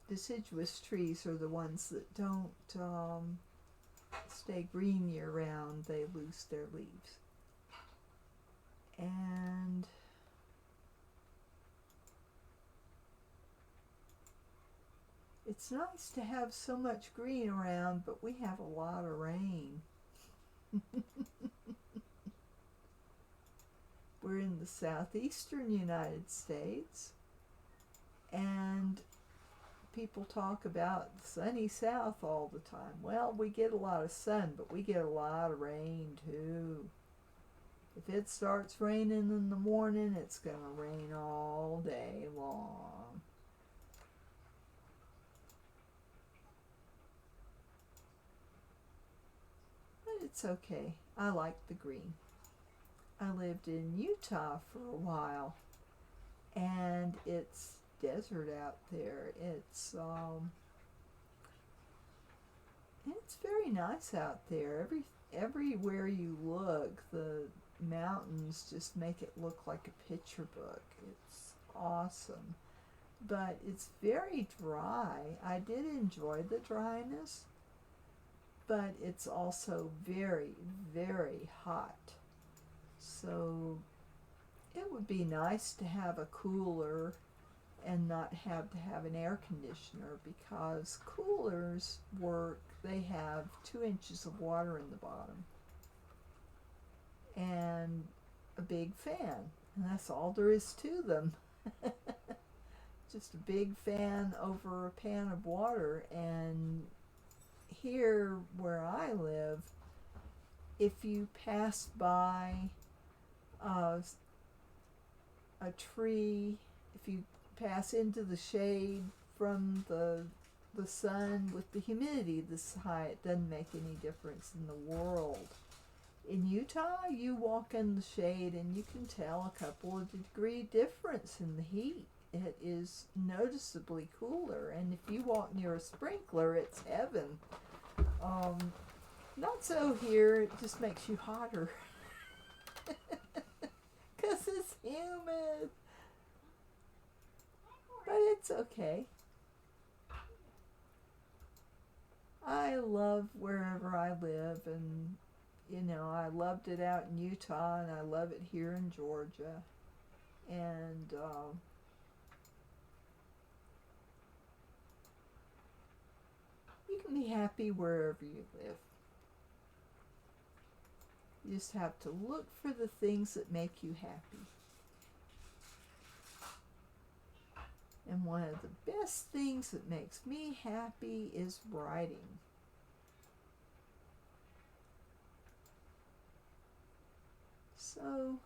Deciduous trees are the ones that don't stay green year round. They lose their leaves. And it's nice to have so much green around, but we have a lot of rain. We're in the southeastern United States, and people talk about the sunny south all the time. Well, we get a lot of sun, but we get a lot of rain too. If it starts raining in the morning, it's going to rain all day long. But it's okay. I like the green. I lived in Utah for a while, and it's desert out there. It's very nice out there. Everywhere you look, the mountains just make it look like a picture book. It's awesome, but it's very dry. I did enjoy the dryness, but it's also very, very hot. So it would be nice to have a cooler and not have to have an air conditioner, because coolers work, they have 2 inches of water in the bottom and a big fan, and that's all there is to them. Just a big fan over a pan of water. And here where I live, if you pass by a tree, if you pass into the shade from the sun with the humidity this high, it doesn't make any difference in the world. In Utah, you walk in the shade and you can tell a couple of degree difference in the heat. It is noticeably cooler, and if you walk near a sprinkler, it's heaven. Not so here, it just makes you hotter. Because it's humid. But it's okay. I love wherever I live, and I loved it out in Utah, and I love it here in Georgia. And you can be happy wherever you live. You just have to look for the things that make you happy. And one of the best things that makes me happy is writing. So,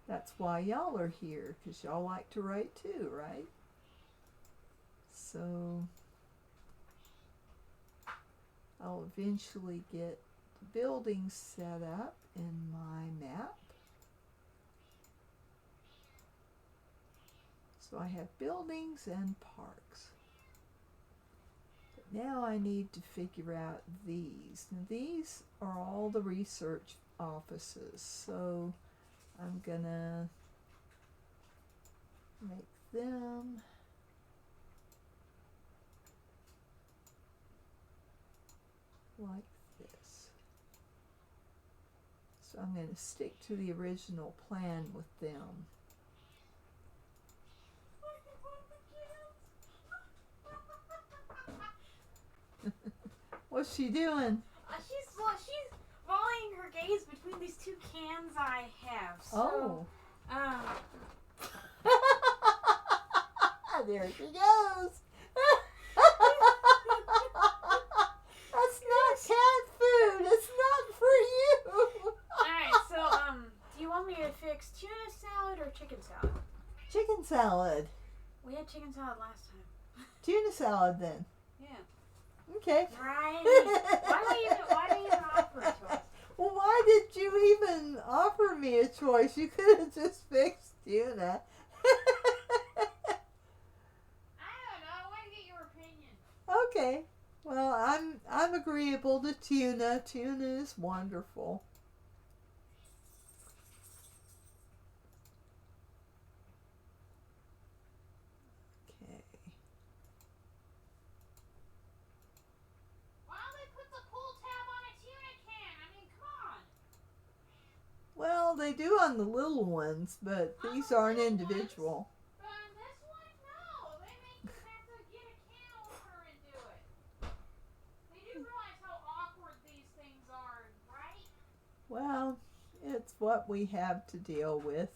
that's why y'all are here, because y'all like to write too, right? So, I'll eventually get the buildings set up in my map. So I have buildings and parks. But now I need to figure out these. Now these are all the research offices. So I'm gonna make them like this. So I'm going to stick to the original plan with them. What's she doing? She's following her gaze between these two cans I have. So, there she goes. That's not cat food. It's not for you. Alright, so, do you want me to fix tuna salad or chicken salad? Chicken salad. We had chicken salad last time. Tuna salad then. Yeah. Okay. Right. Why do you even offer a choice? Well, why did you even offer me a choice? You could have just fixed tuna. I don't know. I want to get your opinion. Okay. Well, I'm agreeable to tuna. Tuna is wonderful. Okay. Why don't they put the pull tab on a tuna can? I mean, come on. Well, they do on the little ones, but these aren't individual. But on this one, no. They make you have to get a can opener and do it. They do realize how awkward these things are, right? Well, it's what we have to deal with.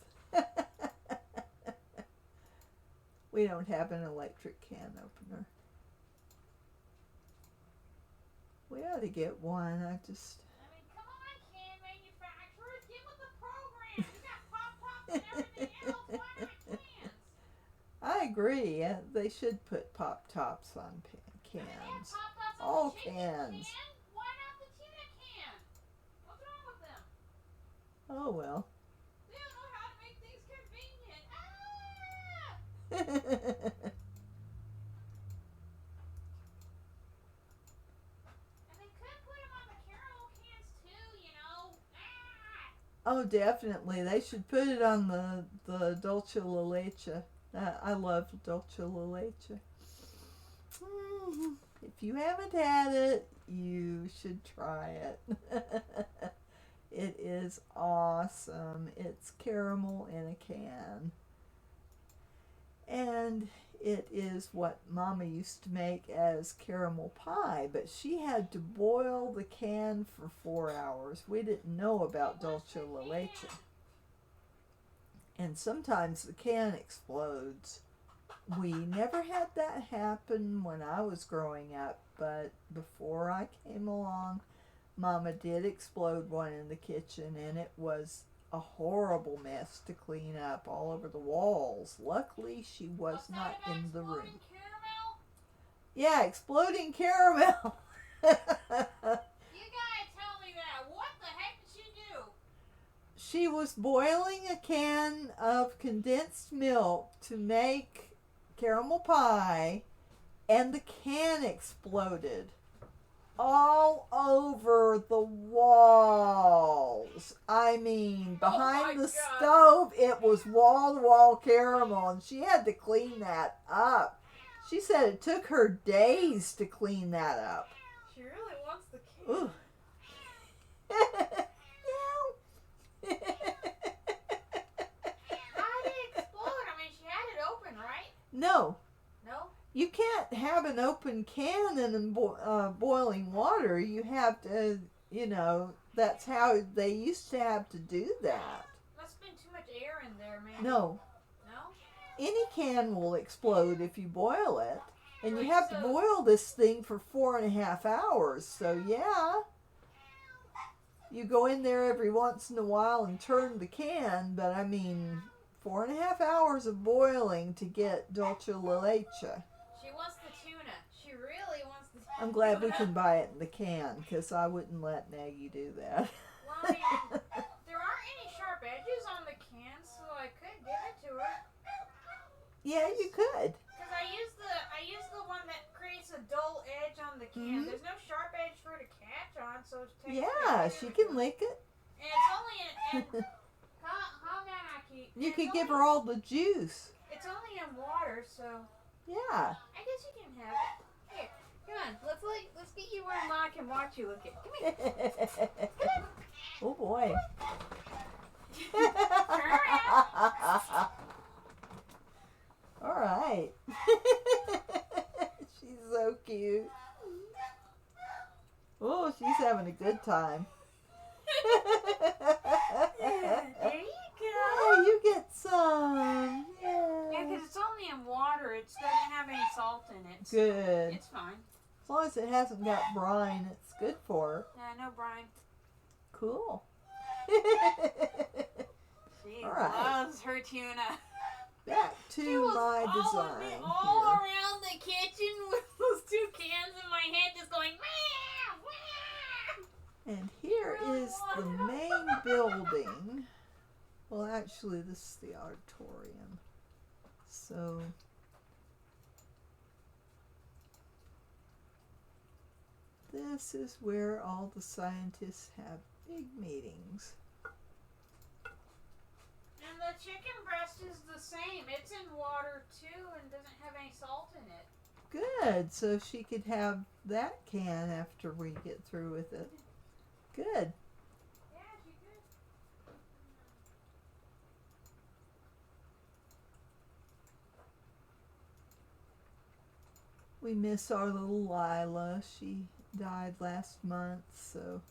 We don't have an electric can opener. We ought to get one. I mean, come on, can manufacturers. Get with the program. You got pop-tops and everything else. Why not cans? I agree. They should put Pop-Tops on cans. They have Pop-Tops on All the chicken cans. can. Why not the tuna can? What's wrong with them? Oh, well. They don't know how to make things convenient. Ah! And they could put them on the caramel cans too, you know. Ah! Oh, definitely. They should put it on the Dulce La Leche. I love Dulce La Leche. If you haven't had it, you should try it. It is awesome. It's caramel in a can. And it is what Mama used to make as caramel pie, but she had to boil the can for 4 hours. We didn't know about Dulce La Leche. And sometimes the can explodes. We never had that happen when I was growing up, but before I came along, Mama did explode one in the kitchen, and it was a horrible mess to clean up all over the walls. Luckily, she was not in the room. Caramel? Yeah, exploding caramel. You gotta tell me that. What the heck did she do? She was boiling a can of condensed milk to make caramel pie, and the can exploded all over the walls. I mean, behind the stove, it was wall-to-wall caramel, and she had to clean that up. She said it took her days to clean that up. She really wants the can. Ooh. How did it explode? I mean, she had it open, right? No. No? You can't have an open can in boiling water. You have to, that's how they used to have to do that. Must have been too much air in there, man. No. No? Any can will explode if you boil it. And you have to boil this thing for 4.5 hours. So, yeah. You go in there every once in a while and turn the can, but 4.5 hours of boiling to get Dulce La Leche. She wants the tuna. She really wants the tuna. I'm glad we can buy it in the can, because I wouldn't let Maggie do that. Well, there aren't any sharp edges on the can, so I could give it to her. Yeah, you could. Because I use the one that creates a dull edge on the can. Mm-hmm. There's no sharp edge for her to catch on, so it's Yeah, she can lick it. And it's only how You could give her all the juice. It's only in water, so Yeah. I guess you can have it. Here, come on. Let's get you where Ma can watch you look at. Come here. Oh boy. Turn around. All right. She's so cute. Oh, she's having a good time. Yeah, there you Yeah, go. you get some. Yeah, Yeah. because it's only in water. It doesn't have any salt in it. So Good. it's fine. As long as it hasn't got brine, it's good for her. Yeah, no brine. Cool. She All right. loves her tuna. Back She to was my all design all here. around the kitchen with those 2 cans in my head just going meow, meow. And here is the main building. Well, actually, this is the auditorium. So, this is where all the scientists have big meetings. And the chicken breast is the same. It's in water too and doesn't have any salt in it. Good. So she could have that can after we get through with it. Good. Yeah, she could. We miss our little Lila. She died last month, so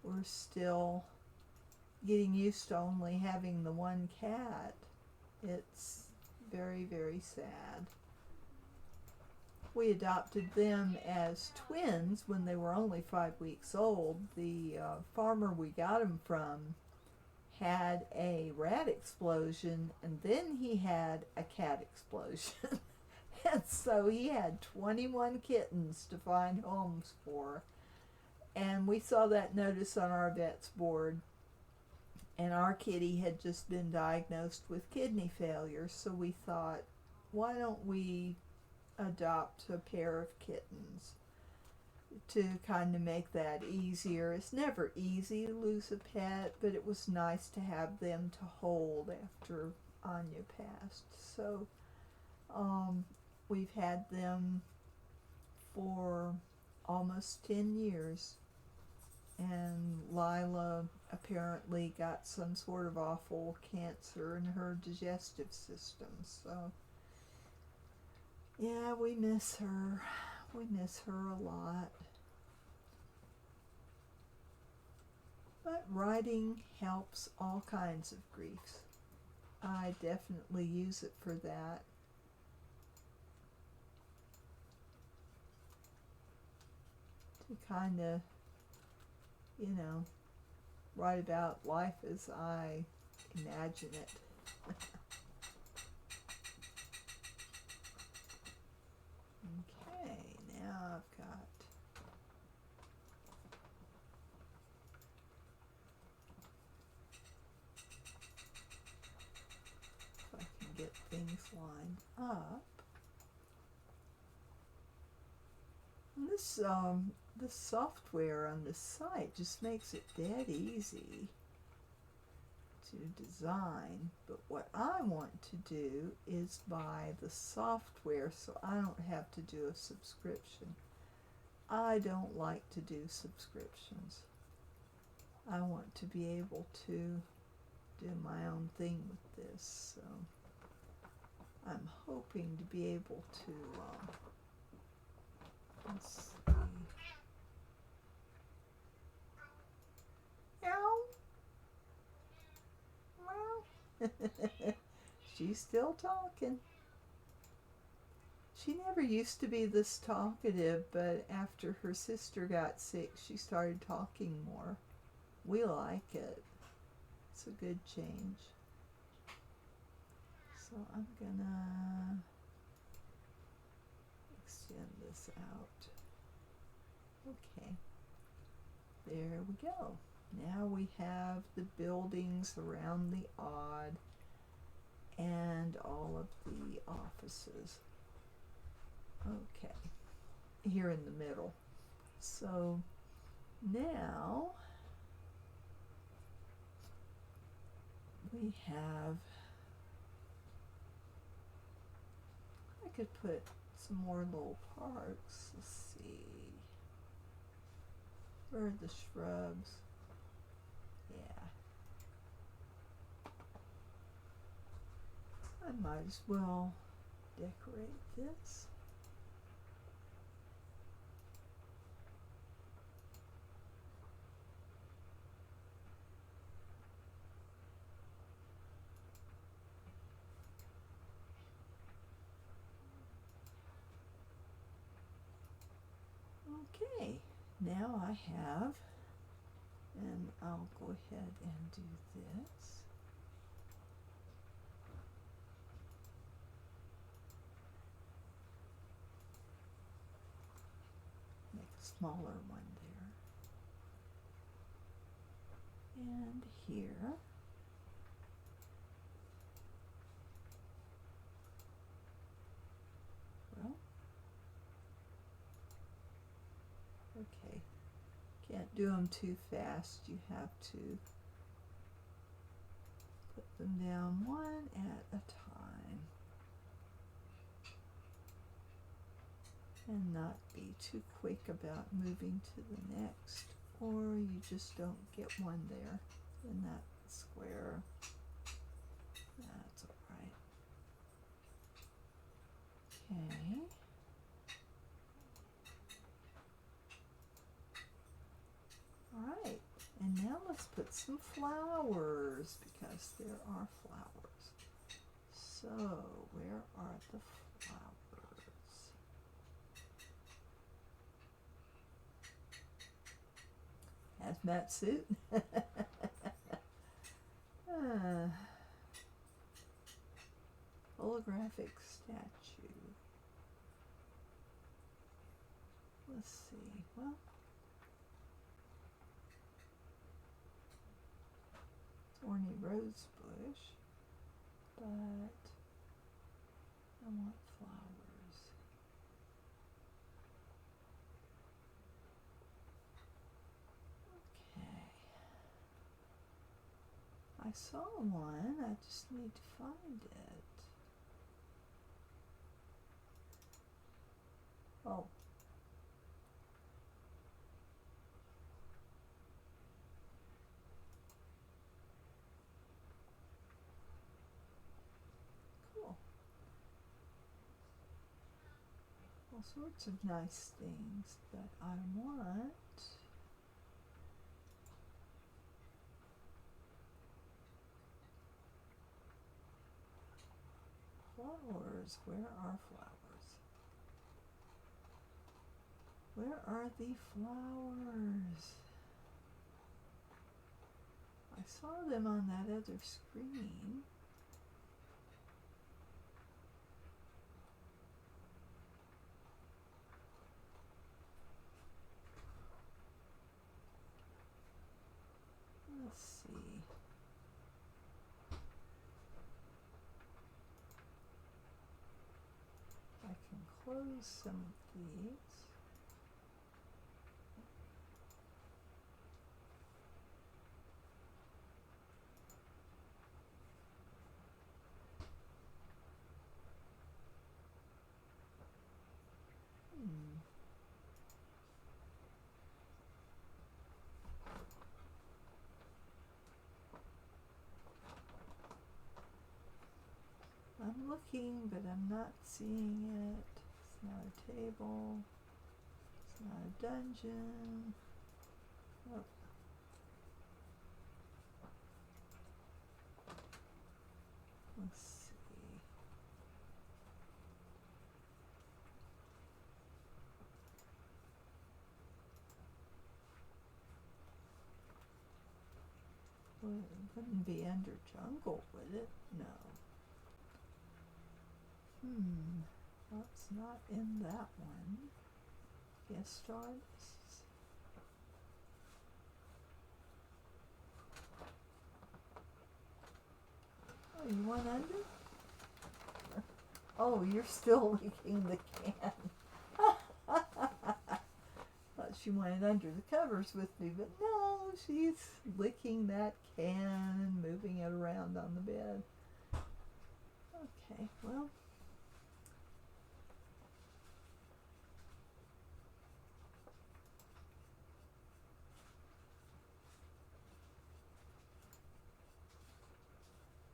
we're still getting used to only having the one cat. It's very, very sad. We adopted them as twins when they were only 5 weeks old. The farmer we got them from had a rat explosion, and then he had a cat explosion. And so he had 21 kittens to find homes for. And we saw that notice on our vet's board. And our kitty had just been diagnosed with kidney failure, so we thought, why don't we adopt a pair of kittens to kind of make that easier. It's never easy to lose a pet, but it was nice to have them to hold after Anya passed. So we've had them for almost 10 years. And Lila apparently got some sort of awful cancer in her digestive system. So, yeah, we miss her. We miss her a lot. But writing helps all kinds of griefs. I definitely use it for that. To kind of, you know, write about life as I imagine it. Okay, now I've got if I can get things lined up. And this software on the site just makes it dead easy to design, but what I want to do is buy the software so I don't have to do a subscription. I don't like to do subscriptions. I want to be able to do my own thing with this, so I'm hoping to be able to let's see. She's still talking. She never used to be this talkative, but after her sister got sick, she started talking more. We like it. It's a good change. So I'm gonna extend this out. Okay. There we go. Now we have the buildings around the odd and all of the offices. Okay, here in the middle. So now We have, I could put some more little parks. Let's see. Where are the shrubs? Yeah. I might as well decorate this. Okay, now I have, and I'll go ahead and do this. Make a smaller one there. And here. Well, okay. Can't do them too fast. You have to put them down one at a time. And not be too quick about moving to the next, or you just don't get one there in that square. That's alright. Okay. Alright, and now let's put some flowers, because there are flowers. So, where are the flowers? Hazmat suit. Holographic statue. Let's see. Well, thorny rose bush, but I want flowers. Okay. I saw one, I just need to find it. Oh. Cool. All sorts of nice things, but I want flowers. Where are flowers? Where are the flowers? I saw them on that other screen. Let's see. I can close some of these. I'm looking, but I'm not seeing it. It's not a table. It's not a dungeon. Oh. Let's see. Well, it wouldn't be under jungle, would it? No. Well, it's not in that one. Guest artists. Oh, you want under? Oh, you're still licking the can. Thought she wanted under the covers with me, but no, she's licking that can and moving flipping it around on the bed. Okay, well.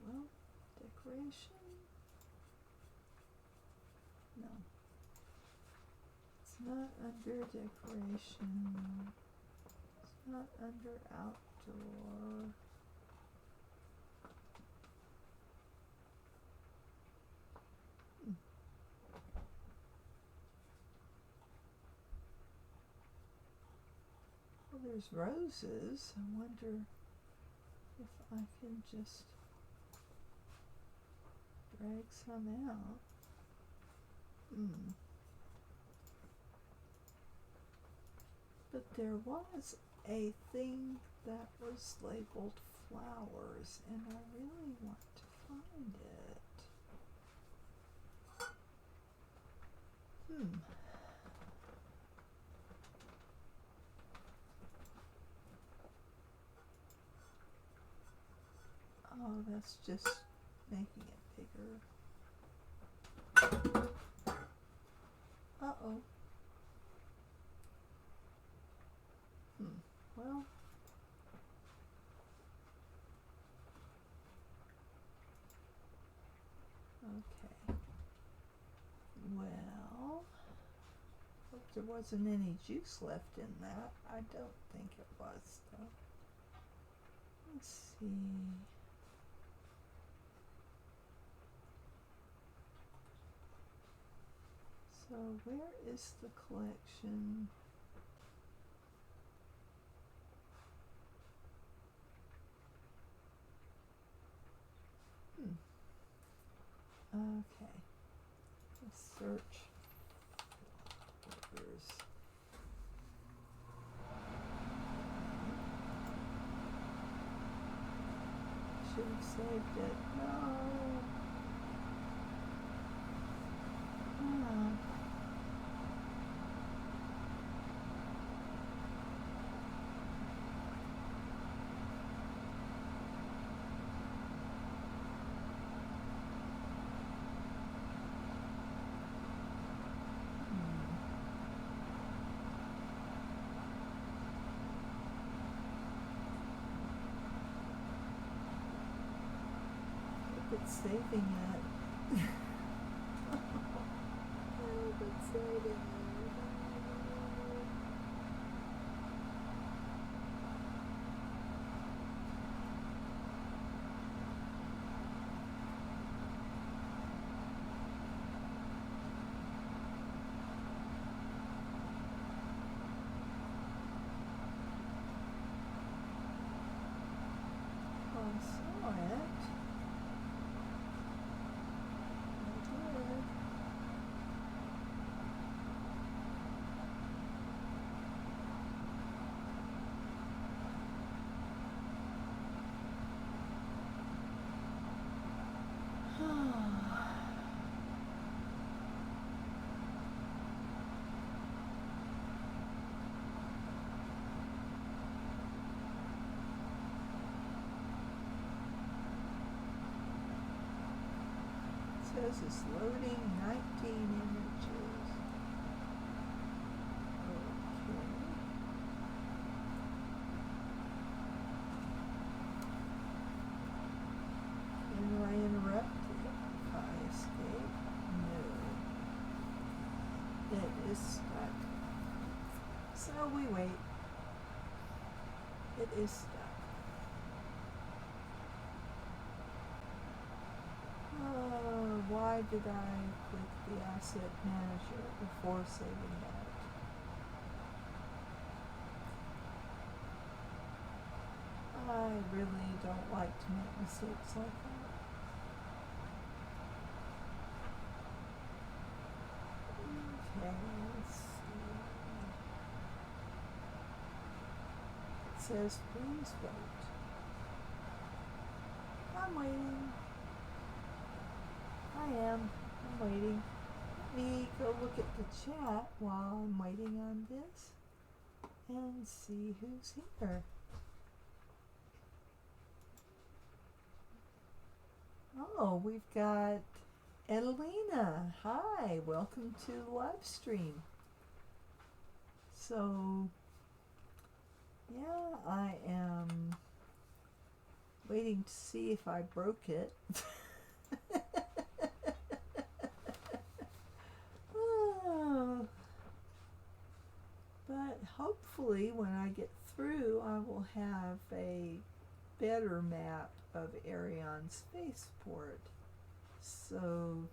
Well, decoration. No. It's not under decoration. It's not under outdoor. Well, there's roses. I wonder if I can just drag some out. But there was a thing that was labeled flowers, and I really want to find it. Oh, that's just making it bigger. Uh-oh. Well. Okay. Well, hope there wasn't any juice left in that. I don't think it was, though. Let's see. So where is the collection? Okay. Let's search flavors. Should have saved it. No. It's saving it. It's saving it. I saw it. Says it's loading 19 images. Okay. Can I interrupt it if I escape? No. It is stuck. So we wait. It is stuck. Why did I click the asset manager before saving that? I really don't like to make mistakes like that. Okay, let's see. It says please wait. I'm waiting. I am. I'm waiting. Let me go look at the chat while I'm waiting on this and see who's here. Oh, we've got Edelina. Hi, welcome to the live stream. So, yeah, I am waiting to see if I broke it. Oh, but hopefully when I get through, I will have a better map of Arion Spaceport. So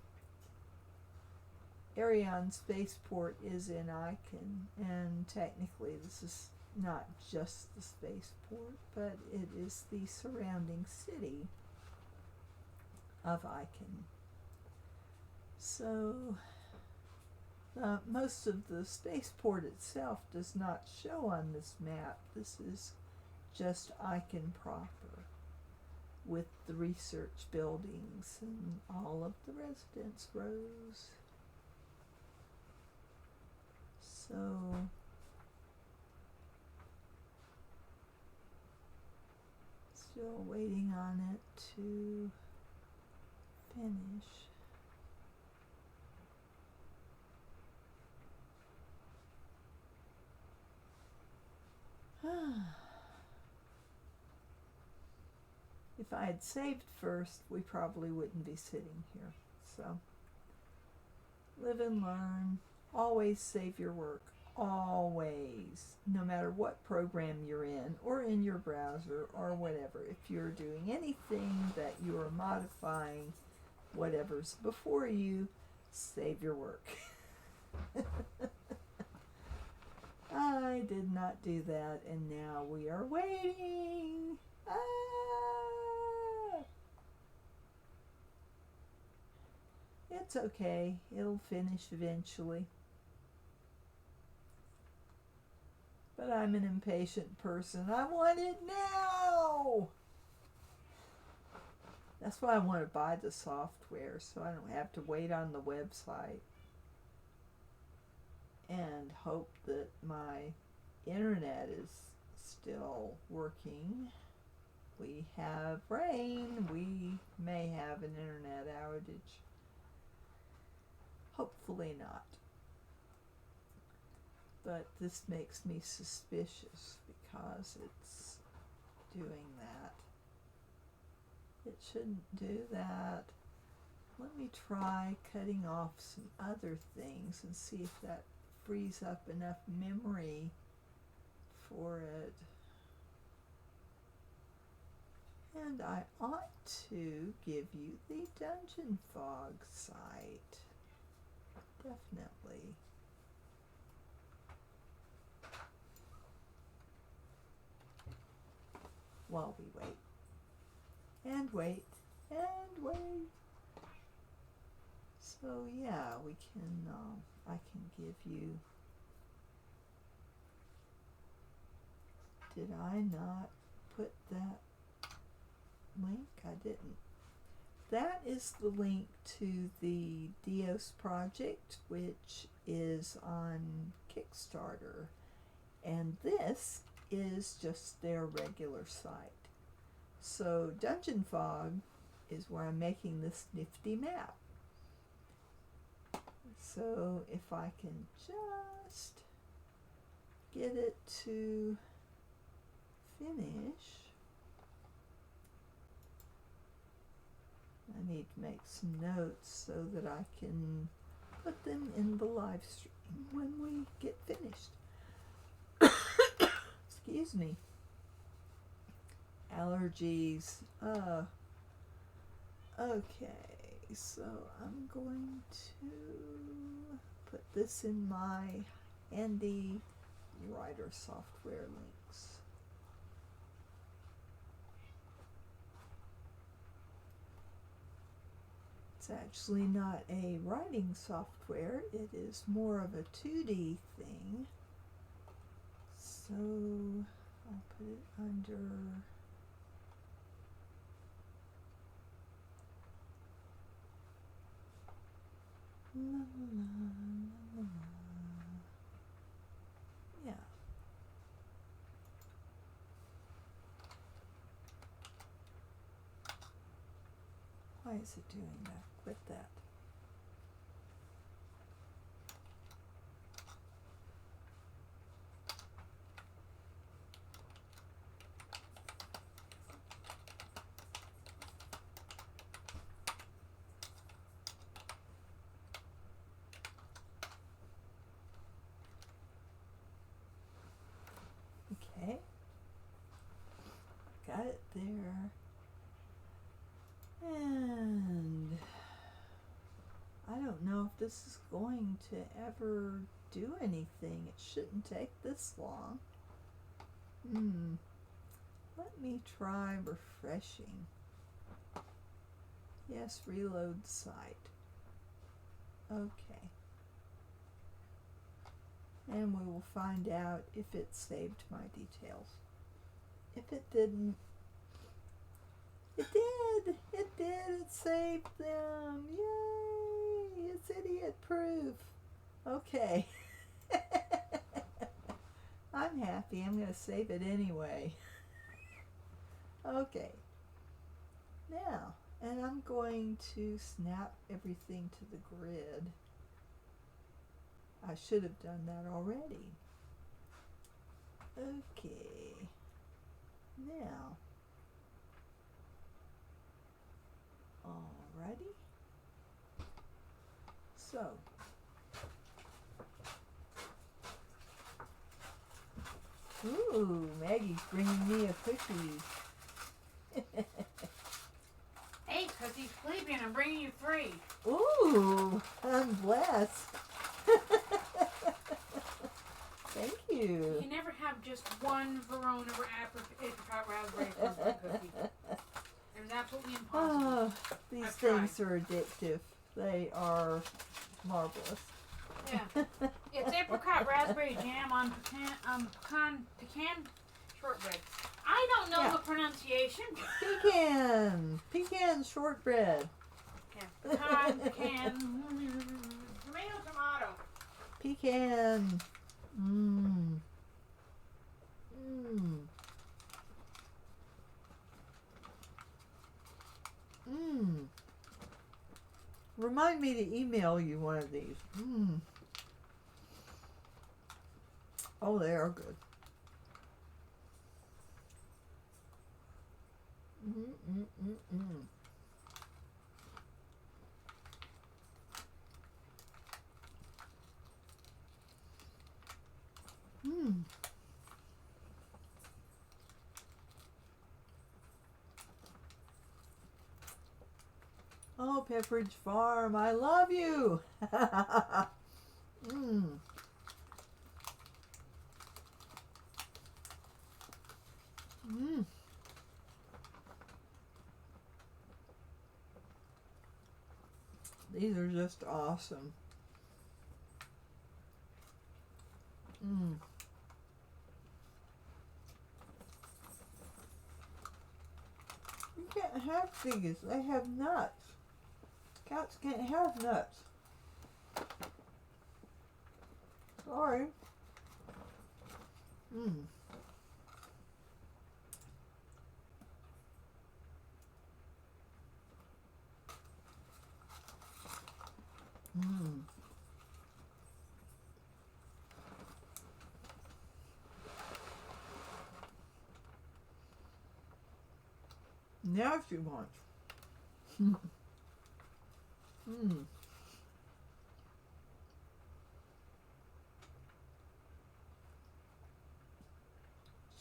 Arion Spaceport is in Icon, and technically this is not just the spaceport, but it is the surrounding city of Icon. So most of the spaceport itself does not show on this map. This is just Icon proper, with the research buildings and all of the residence rows. So still waiting on it to finish. If I had saved first, we probably wouldn't be sitting here. So, live and learn. Always save your work. Always. No matter what program you're in, or in your browser, or whatever. If you're doing anything that you are modifying whatever's before you, save your work. I did not do that, and now we are waiting. It's okay. It'll finish eventually. But I'm an impatient person. I want it now! That's why I want to buy the software, so I don't have to wait on the website and hope that my internet is still working. We have rain. We may have an internet outage. Hopefully not. But this makes me suspicious because it's doing that. It shouldn't do that. Let me try cutting off some other things and see if that frees up enough memory for it. And I ought to give you the DungeonFog site. Definitely. While we wait. And wait. And wait. So yeah, we can, I can give you, did I not put that link? I didn't. That is the link to the Deimos project, which is on Kickstarter. And this is just their regular site. So DungeonFog is where I'm making this nifty map. So if I can just get it to finish. I need to make some notes so that I can put them in the live stream when we get finished. Excuse me. Allergies. Okay, so I'm going to put this in my handy writer software links. It's actually not a writing software, it is more of a 2D thing. So I'll put it under la, la, la, la. Yeah. Why is it doing that? Quit that. Okay. Got it there. And I don't know if this is going to ever do anything. It shouldn't take this long. Let me try refreshing. Yes, reload site. Okay. And we will find out if it saved my details. If it didn't, it did! It did! It saved them! Yay! It's idiot proof! Okay. I'm happy. I'm going to save it anyway. Okay. Now, and I'm going to snap everything to the grid. I should have done that already. Okay. Now. Alrighty. So. Ooh, Maggie's bringing me a cookie. Hey, because he's sleeping, I'm bringing you 3. Ooh, I'm blessed. Thank you. You can never have just one Verona or apricot raspberry for one cookie. It was absolutely impossible. Oh, these I've things are addictive. They are marvelous. Yeah. It's apricot raspberry jam on pecan shortbread. I don't know the pronunciation. Pecan shortbread. Yeah. Pecan, tomato. Pecan. Remind me to email you one of these. Oh, they are good. Oh, Pepperidge Farm, I love you. These are just awesome. You can't have these. They have nuts. Cats can't have nuts. Sorry. Now she wants.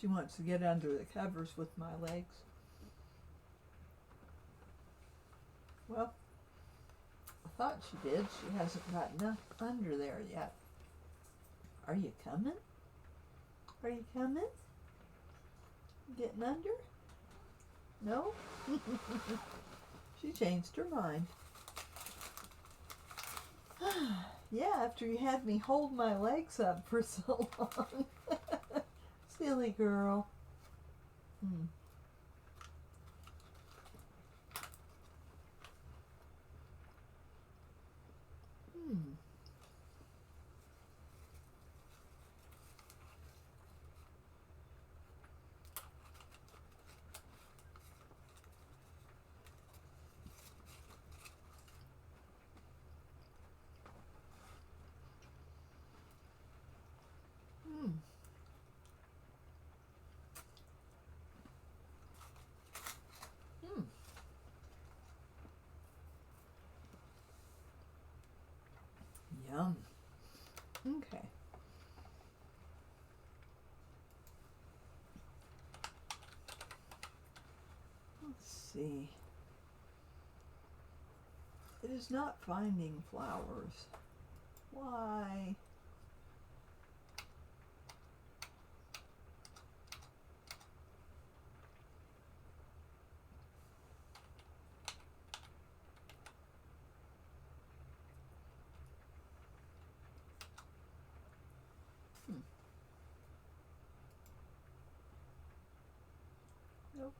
She wants to get under the covers with my legs. Well, I thought she did. She hasn't gotten up under there yet. Are you coming? Are you coming? Getting under? No? She changed her mind. Yeah, after you had me hold my legs up for so long. Silly girl. Okay. Let's see. It is not finding flowers. Why? Nope.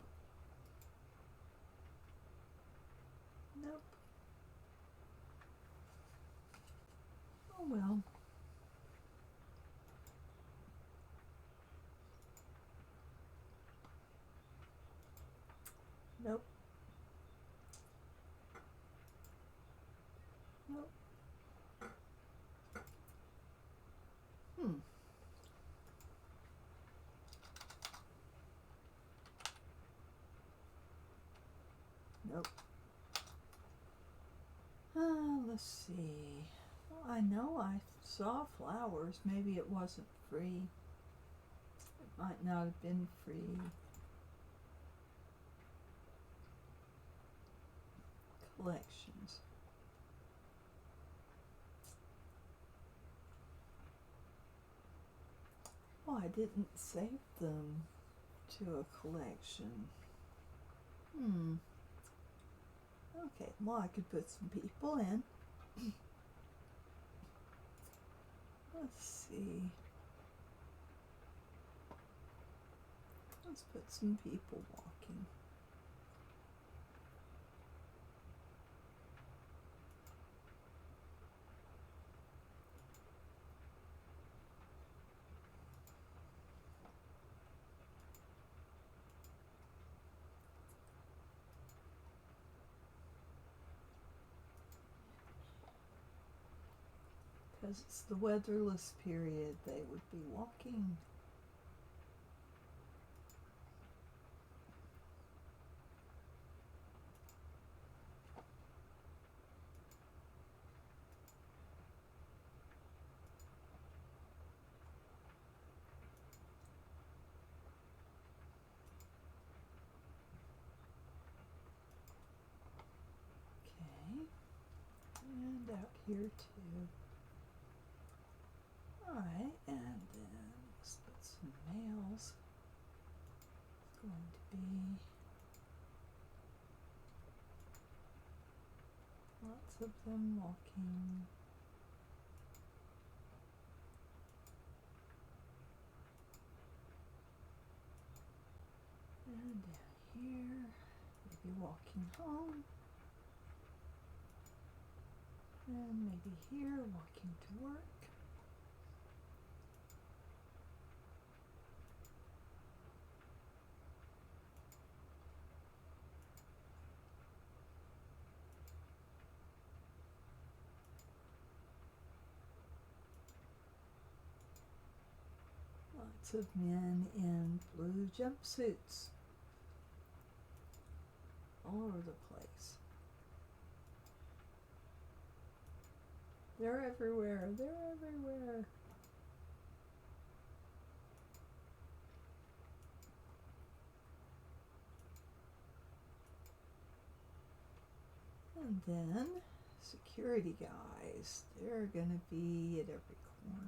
Nope. Oh well. Nope. Nope. Hmm. Nope. Let's see. Well, I know I saw flowers. Maybe it wasn't free. It might not have been free. Collections. Oh, I didn't save them to a collection. Okay, well, I could put some people in. Let's see. Let's put some people walking. Because it's the weatherless period, they would be walking. Okay. And out here too. Alright, and then let's put some males. It's going to be lots of them walking. And down here, maybe walking home. And maybe here, walking to work. Lots of men in blue jumpsuits all over the place. They're everywhere. They're everywhere. And then security guys. They're going to be at every corner.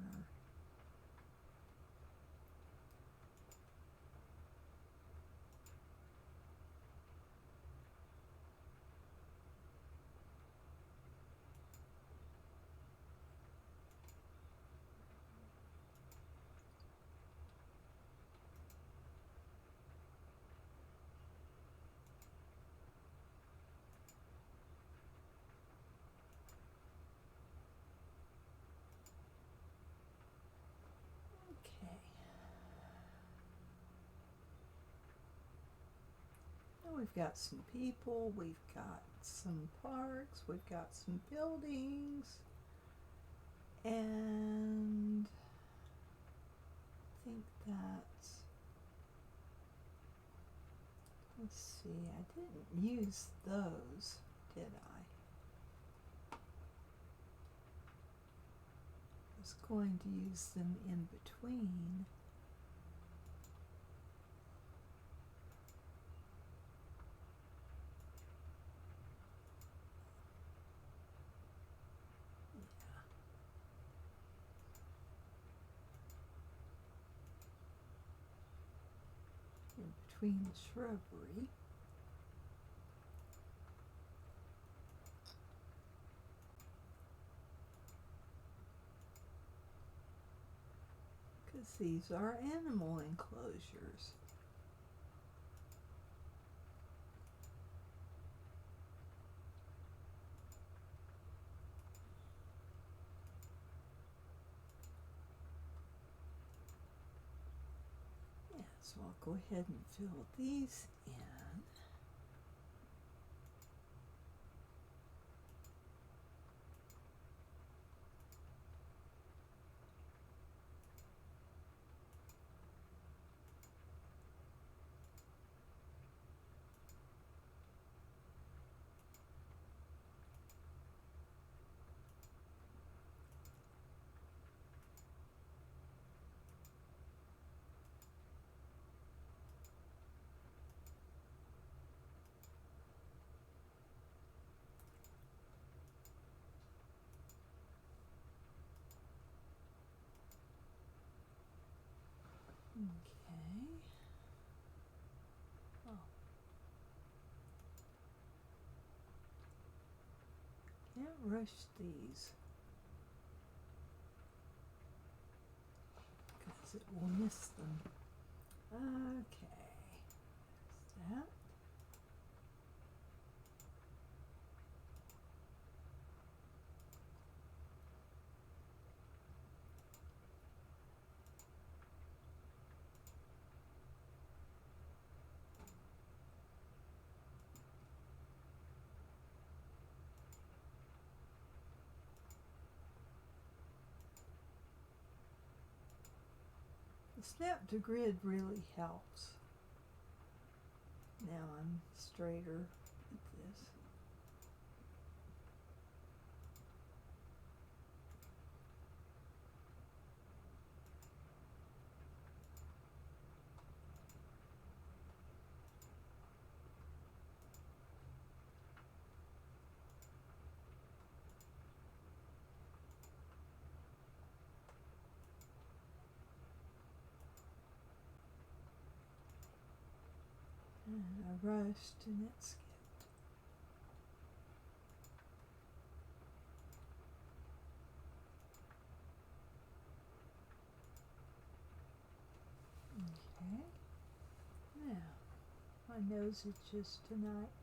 Okay. Now we've got some people, we've got some parks, we've got some buildings, and I think that's, let's see, I didn't use those, did I? was going to use them in between. In between the shrubbery. Because these are animal enclosures. Yeah, so I'll go ahead and fill these in. Okay. Oh. Can't rush these because it will miss them. Okay. There's that. The snap to grid really helps. Now I'm straighter with this. And I rushed and it skipped. Okay. Now, my nose itches tonight.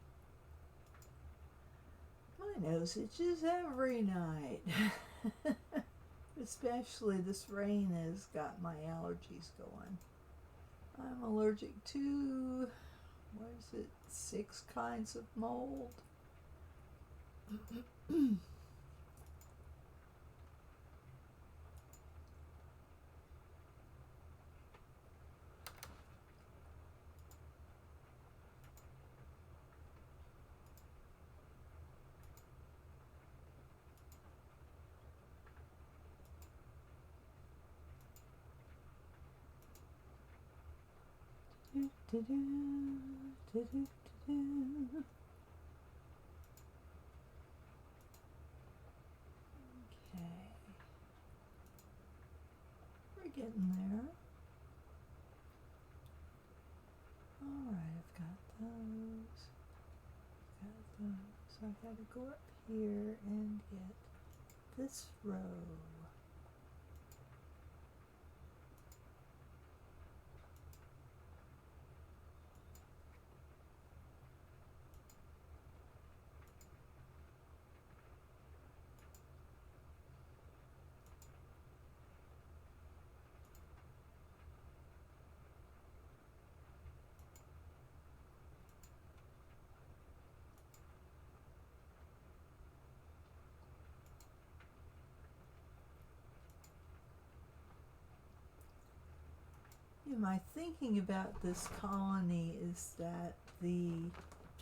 My nose itches every night. Especially this rain has got my allergies going. I'm allergic to, what is it, 6 kinds of mold. Okay. We're getting there. Alright, I've got those. So I've got to go up here and get this row. My thinking about this colony is that the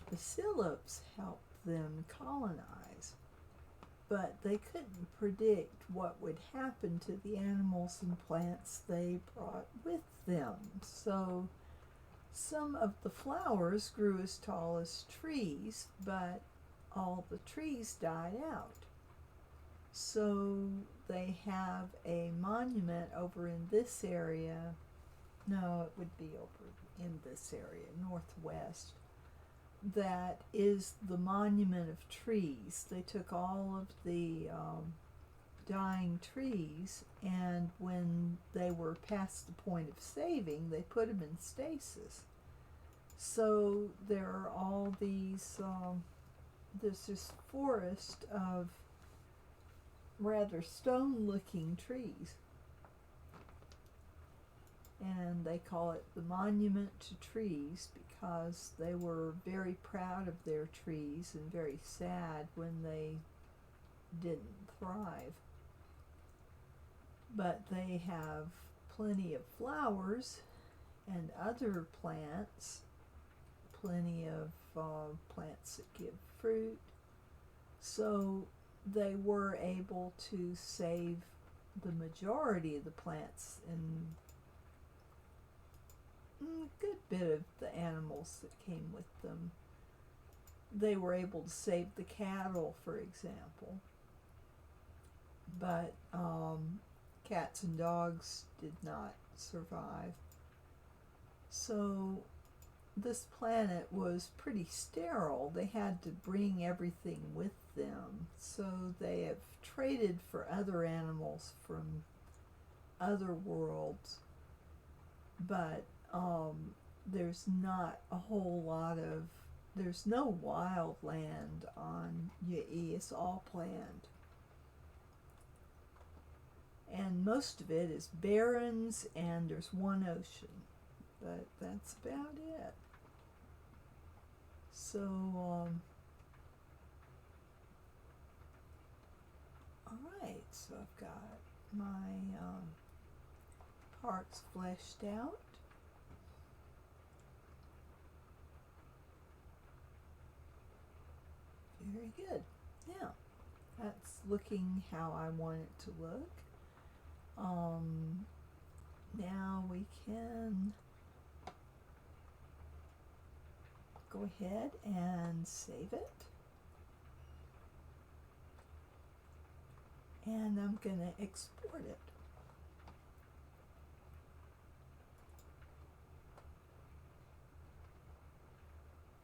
bacillops help them colonize. but they couldn't predict what would happen to the animals and plants they brought with them. So some of the flowers grew as tall as trees, but all the trees died out. So they have a monument over in this area. No, it would be over in this area, northwest. That is the monument of trees. They took all of the dying trees, and when they were past the point of saving, they put them in stasis. So there are all these, there's this forest of rather stone-looking trees. And they call it the Monument to Trees because they were very proud of their trees and very sad when they didn't thrive. But they have plenty of flowers and other plants, plenty of plants that give fruit. So they were able to save the majority of the plants and a good bit of the animals that came with them. They were able to save the cattle, for example, but cats and dogs did not survive. So this planet was pretty sterile. They had to bring everything with them. So they have traded for other animals from other worlds, but there's not a whole lot of, there's no wild land on Ya'i. It's all planned. And most of it is barrens, and there's one ocean, but that's about it. So, alright, so I've got my parts fleshed out. Very good. Now, that's looking how I want it to look. Now we can go ahead and save it. And I'm going to export it.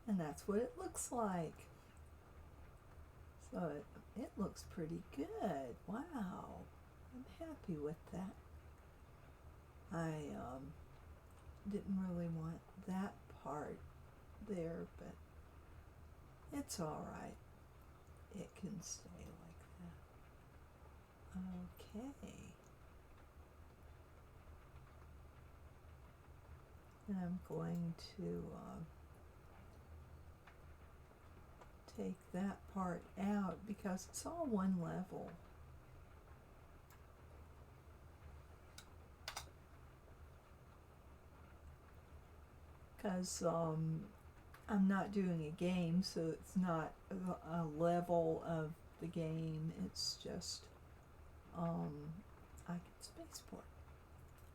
And that's what it looks like. So it looks pretty good. Wow. I'm happy with that. I didn't really want that part there, but it's all right. It can stay like that. Okay. And I'm going to take that part out because it's all one level. Because I'm not doing a game, so it's not a level of the game. It's just I can spaceport.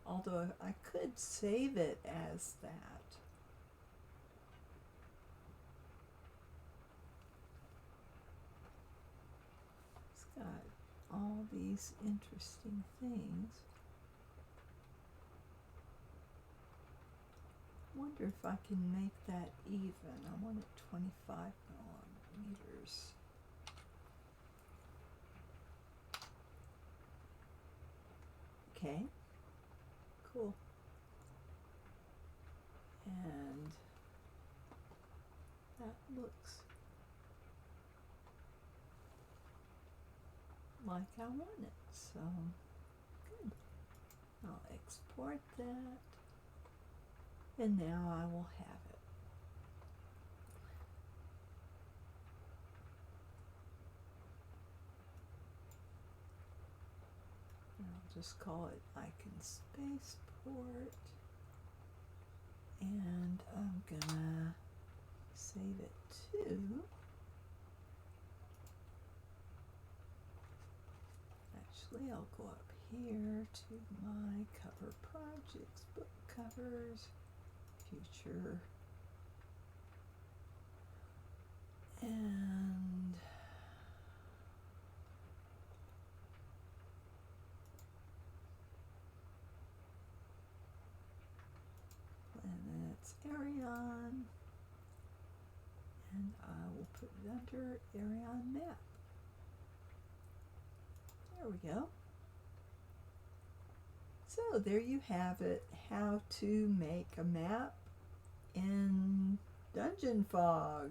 Although I could save it as that. It's got all these interesting things. Wonder if I can make that even. I want it 25 millimeters. Okay, cool. And that looks like I want it, so good. I'll export that. And now I will have it. And I'll just call it Icon Spaceport. And I'm gonna save it to Actually, I'll go up here to my cover projects, book covers, future, and planets Arion, and I will put it under Arion map. There we go. So there you have it, how to make a map in DungeonFog.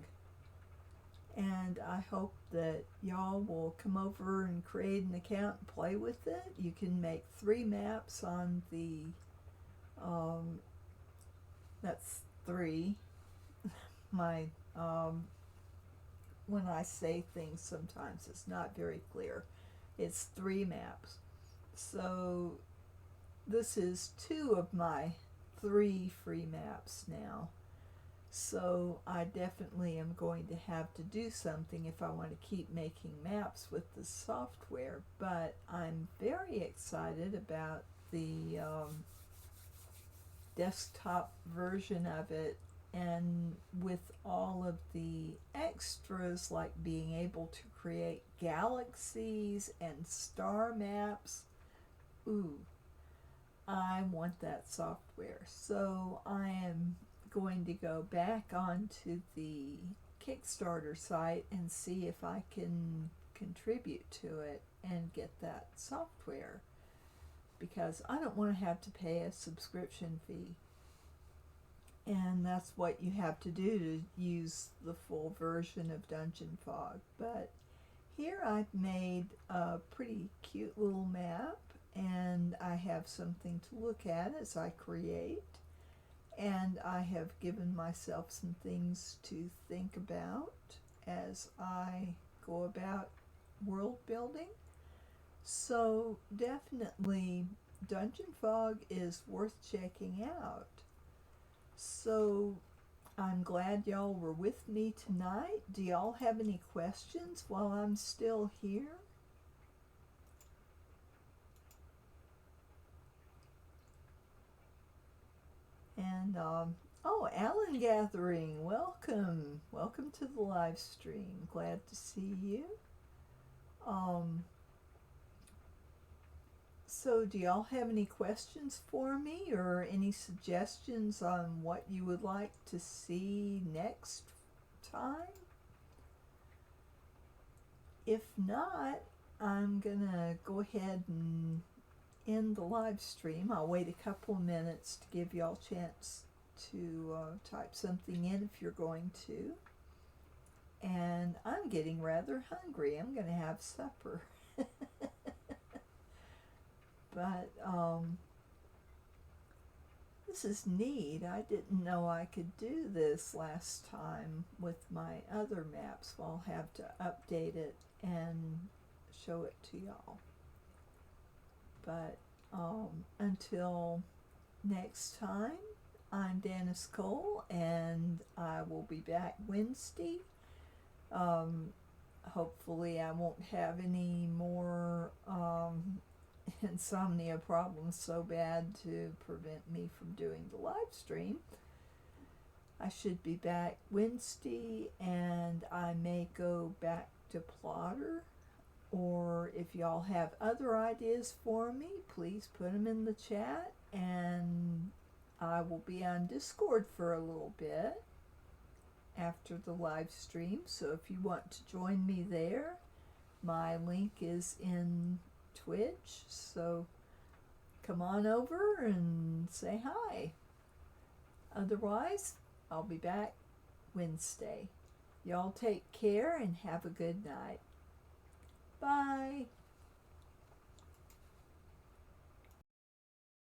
And I hope that y'all will come over and create an account and play with it. You can make 3 maps on the, that's 3. My, when I say things sometimes it's not very clear. It's 3 maps. So this is 2 of my 3 free maps now. So I definitely am going to have to do something if I want to keep making maps with the software. But I'm very excited about the desktop version of it, and with all of the extras like being able to create galaxies and star maps. Ooh, I want that software. So I am going to go back onto the Kickstarter site and see if I can contribute to it and get that software, because I don't want to have to pay a subscription fee. And that's what you have to do to use the full version of DungeonFog. But here I've made a pretty cute little map, and I have something to look at as I create. And I have given myself some things to think about as I go about world building. So definitely DungeonFog is worth checking out. So I'm glad y'all were with me tonight. Do y'all have any questions while I'm still here? And, oh, Alan Gathering, welcome. Welcome to the live stream. Glad to see you. So do y'all have any questions for me or any suggestions on what you would like to see next time? If not, I'm gonna go ahead and end the live stream. I'll wait a couple of minutes to give y'all a chance to type something in if you're going to. And I'm getting rather hungry. I'm gonna have supper. But this is neat. I didn't know I could do this last time with my other maps. So I'll have to update it and show it to y'all. But until next time, I'm Dennis Cole, and I will be back Wednesday. Hopefully I won't have any more insomnia problems so bad to prevent me from doing the live stream. I should be back Wednesday, and I may go back to Plotter, or if y'all have other ideas for me, please put them in the chat, and I will be on Discord for a little bit after the live stream. So if you want to join me there, my link is in Twitch, so come on over and say hi. Otherwise, I'll be back Wednesday. Y'all take care and have a good night. Bye.